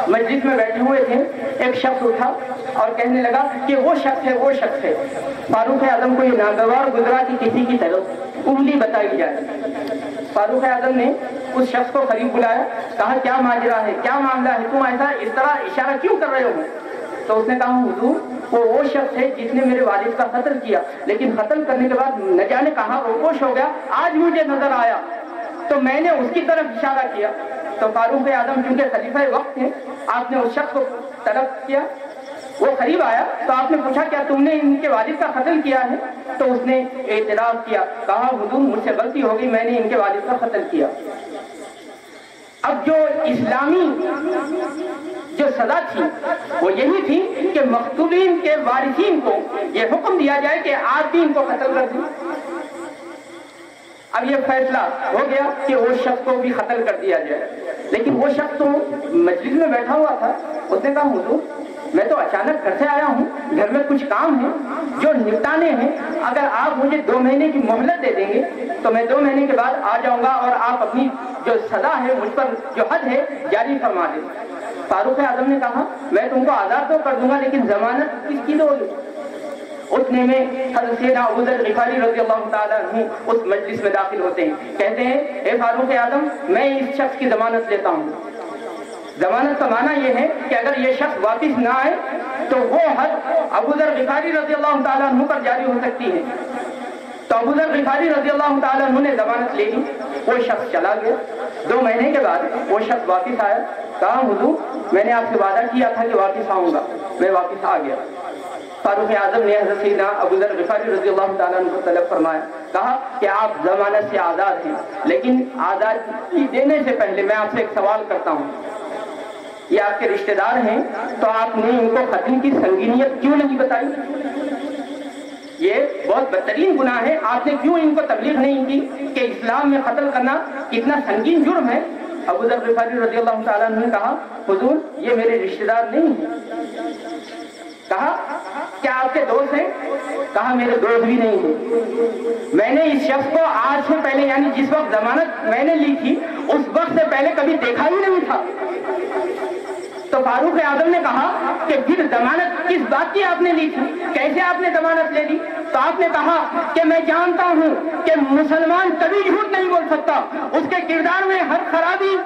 مجلس میں بیٹھے ہوئے تھے، ایک شخص اٹھا اور کہنے لگا کہ وہ شخص ہے، وہ شخص ہے۔ فاروق اعظم کو یہ ناگوار گزرا کہ کسی کی طرف انگلی بتائی جائے۔ فاروق اعظم نے اس شخص کو قریب بلایا، کہا کیا ماجرا ہے، کیا معاملہ ہے، تم ایسا اس طرح اشارہ کیوں کر رہے ہو؟ تو اس نے کہا حضور وہ شخص ہے جس نے میرے والد کا قتل کیا، لیکن قتل کرنے کے بعد نہ جانے کہاں روپوش ہو گیا، آج مجھے نظر آیا تو میں نے اس کی طرف اشارہ کیا۔ تو فاروق اعظم چونکہ خلیفہ وقت ہیں، آپ نے اس شخص کو طلب کیا، وہ قریب آیا تو آپ نے پوچھا کیا تم نے ان کے والد کا قتل کیا ہے؟ تو اس نے اعتراض کیا، کہا حضور مجھ سے غلطی ہوگی، میں نے ان کے والد کا قتل کیا۔ اب جو اسلامی جو سزا تھی وہ یہی تھی کہ مقتولین کے وارثین کو یہ حکم دیا جائے کہ آپ بھی ان کو قتل کر دیں۔ اب یہ فیصلہ ہو گیا کہ وہ شخص کو بھی قتل کر دیا جائے، لیکن وہ شخص تو مجلس میں بیٹھا ہوا تھا، اس نے کہا حضور میں تو اچانک گھر سے آیا ہوں، گھر میں کچھ کام ہیں جو نپٹانے ہیں، اگر آپ مجھے 2 مہینے کی مہلت دے دیں گے تو میں 2 مہینے کے بعد آ جاؤں گا اور آپ اپنی جو سزا ہے مجھ پر جو حد ہے جاری فرما دیں۔ فاروق اعظم نے کہا میں تم کو آزاد تو کر دوں گا لیکن ضمانت کس کی دو گے؟ اتنے میں حضرت سیدنا ابو ذر غفاری رضی اللہ تعالیٰ عنہ اس مجلس میں داخل ہوتے ہیں، کہتے ہیں اے فاروق اعظم میں اس شخص کی ضمانت لیتا ہوں۔ ضمانت کا معنی یہ ہے کہ اگر یہ شخص واپس نہ آئے تو وہ حد ابو ذر غفاری رضی اللہ تعالیٰ عنہ پر جاری ہو سکتی ہے۔ تو ابو ذر غفاری رضی اللہ تعالیٰ عنہ نے ضمانت لے لی، وہ شخص چلا گیا۔ 2 مہینے کے بعد وہ شخص واپس آیا، کہا حضور میں نے آپ سے وعدہ کیا تھا کہ واپس آؤں گا، میں واپس آ گیا۔ فاروق اعظم نے حضرت سیدنا ابو ذر غفاری رضی اللہ تعالیٰ عنہ کو طلب فرمایا، کہا کہ آپ ضمانت سے آزاد ہیں، لیکن آزادی دینے سے پہلے میں آپ سے ایک سوال کرتا ہوں، یہ آپ کے رشتہ دار ہیں تو آپ نے ان کو قتل کی سنگینیت کیوں نہیں بتائی؟ یہ بہت بدترین گناہ ہے، آپ نے کیوں ان کو تبلیغ نہیں کی کہ اسلام میں قتل کرنا کتنا سنگین جرم ہے؟ ابو ذر غفاری رضی اللہ تعالیٰ عنہ نے کہا حضور یہ میرے رشتہ دار نہیں ہیں۔ کہا کیا آپ کے دوست ہیں؟ کہا میرے دوست بھی نہیں ہیں. میں نے اس شخص کو آج سے پہلے یعنی جس وقت ضمانت میں نے لی تھی اس وقت سے پہلے کبھی دیکھا ہی نہیں تھا. تو فاروق اعظم نے کہا کہ پھر ضمانت کس بات کی آپ نے لی تھی؟ کیسے آپ نے ضمانت لے لی؟ تو آپ نے کہا کہ میں جانتا ہوں کہ مسلمان کبھی جھوٹ نہیں بول سکتا، اس کے کردار میں ہر خرابی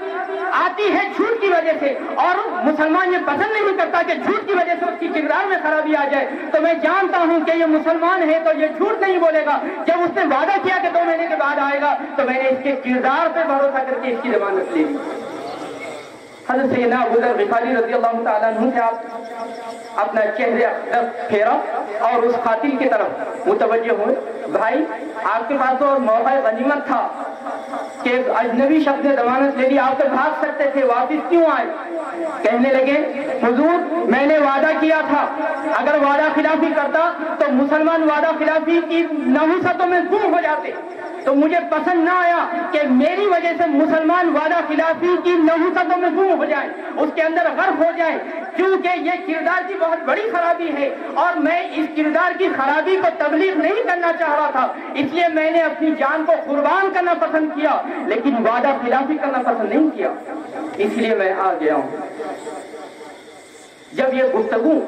آتی ہے جھوٹ کی وجہ سے، اور مسلمان یہ پسند نہیں کرتا کہ جھوٹ کی وجہ سے اس کی کردار میں خرابی آ جائے. تو میں جانتا ہوں کہ یہ مسلمان ہے تو یہ جھوٹ نہیں بولے گا. جب اس نے وعدہ کیا کہ 2 مہینے کے بعد آئے گا تو میں نے اس کے کردار پہ بھروسہ کر کے اس کی ضمانت لی. حضرت سیدنا ابو ذر غفاری رضی اللہ تعالیٰ عنہ سے آپ اپنا چہرہ پھیرا اور اس قاتل کی طرف متوجہ ہوئے. بھائی آپ کے پاس تو موقع غنیمت تھا کہ اجنبی شخص نے ضمانت لے لی، آپ تو بھاگ سکتے تھے، واپس کیوں آئے؟ کہنے لگے حضور میں نے وعدہ کیا تھا، اگر وعدہ خلافی کرتا تو مسلمان وعدہ خلافی کی نحوستوں میں گم ہو جاتے. تو مجھے پسند نہ آیا کہ میری وجہ سے مسلمان وعدہ خلافی کی نحوستوں میں گم ہو جائیں، اس کے اندر غرق ہو جائیں، کیونکہ یہ کردار کی بہت بڑی خرابی ہے اور میں اس کردار کی خرابی کو تبلیغ نہیں کرنا چاہ رہا تھا. اس لیے میں نے اپنی جان کو قربان کرنا پسند کیا لیکن وعدہ خلافی کرنا پسند نہیں کیا، اس لیے میں آ گیا ہوں. جب یہ گفتگو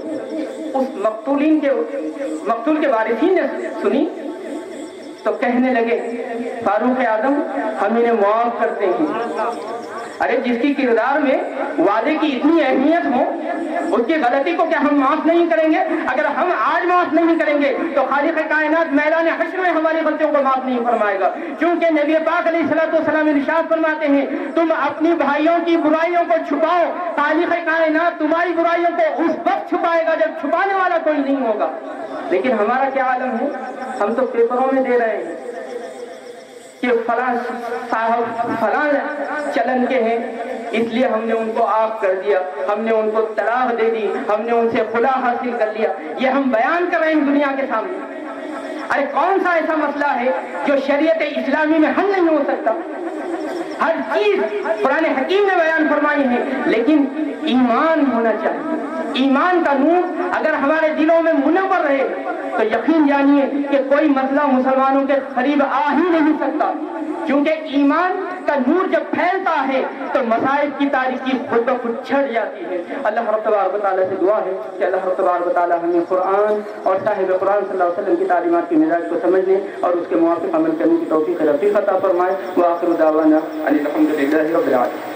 اس مقتول کے وارثین نے سنی تو کہنے لگے فاروق اعظم ہم انہیں معاف کرتے ہیں. ارے جس کی کردار میں وعدے کی اتنی اہمیت ہو اس کی غلطی کو کیا ہم معاف نہیں کریں گے؟ اگر ہم آج معاف نہیں کریں گے تو خالق کائنات میدان حشر میں ہماری غلطیوں کو معاف نہیں فرمائے گا. کیونکہ نبی پاک علیہ الصلوۃ والسلام ارشاد فرماتے ہیں تم اپنی بھائیوں کی برائیوں کو چھپاؤ، خالق کائنات تمہاری برائیوں کو اس وقت چھپائے گا جب چھپانے والا کوئی نہیں ہوگا. لیکن ہمارا کیا عالم ہے؟ ہم تو پیپروں میں دے رہے ہیں کہ فلاں صاحب فلاں چلن کے ہیں اس لیے ہم نے ان کو آف کر دیا، ہم نے ان کو طلاق دے دی، ہم نے ان سے خلا حاصل کر لیا. یہ ہم بیان کر رہے ہیں دنیا کے سامنے. ارے کون سا ایسا مسئلہ ہے جو شریعت اسلامی میں حل نہیں ہو سکتا؟ ہر چیز قرآن حکیم نے بیان فرمائی ہے، لیکن ایمان ہونا چاہیے. ایمان کا نور اگر ہمارے دلوں میں منور رہے تو یقین جانیے کہ کوئی مسئلہ مسلمانوں کے قریب آ ہی نہیں سکتا. کیونکہ ایمان کا نور جب پھیلتا ہے تو مصائب کی تاریکی خود بخود چھٹ جاتی ہے. اللہ رب تبارک و تعالیٰ سے دعا ہے کہ اللہ رب تبارک و تعالیٰ ہمیں قرآن اور صاحب قرآن صلی اللہ علیہ وسلم کی تعلیمات کی مزاج کو سمجھنے اور اس کے موافق عمل کرنے کی توفیق عطا فرمائے. وآخر دعوانا ان الحمد للہ رب العالمین.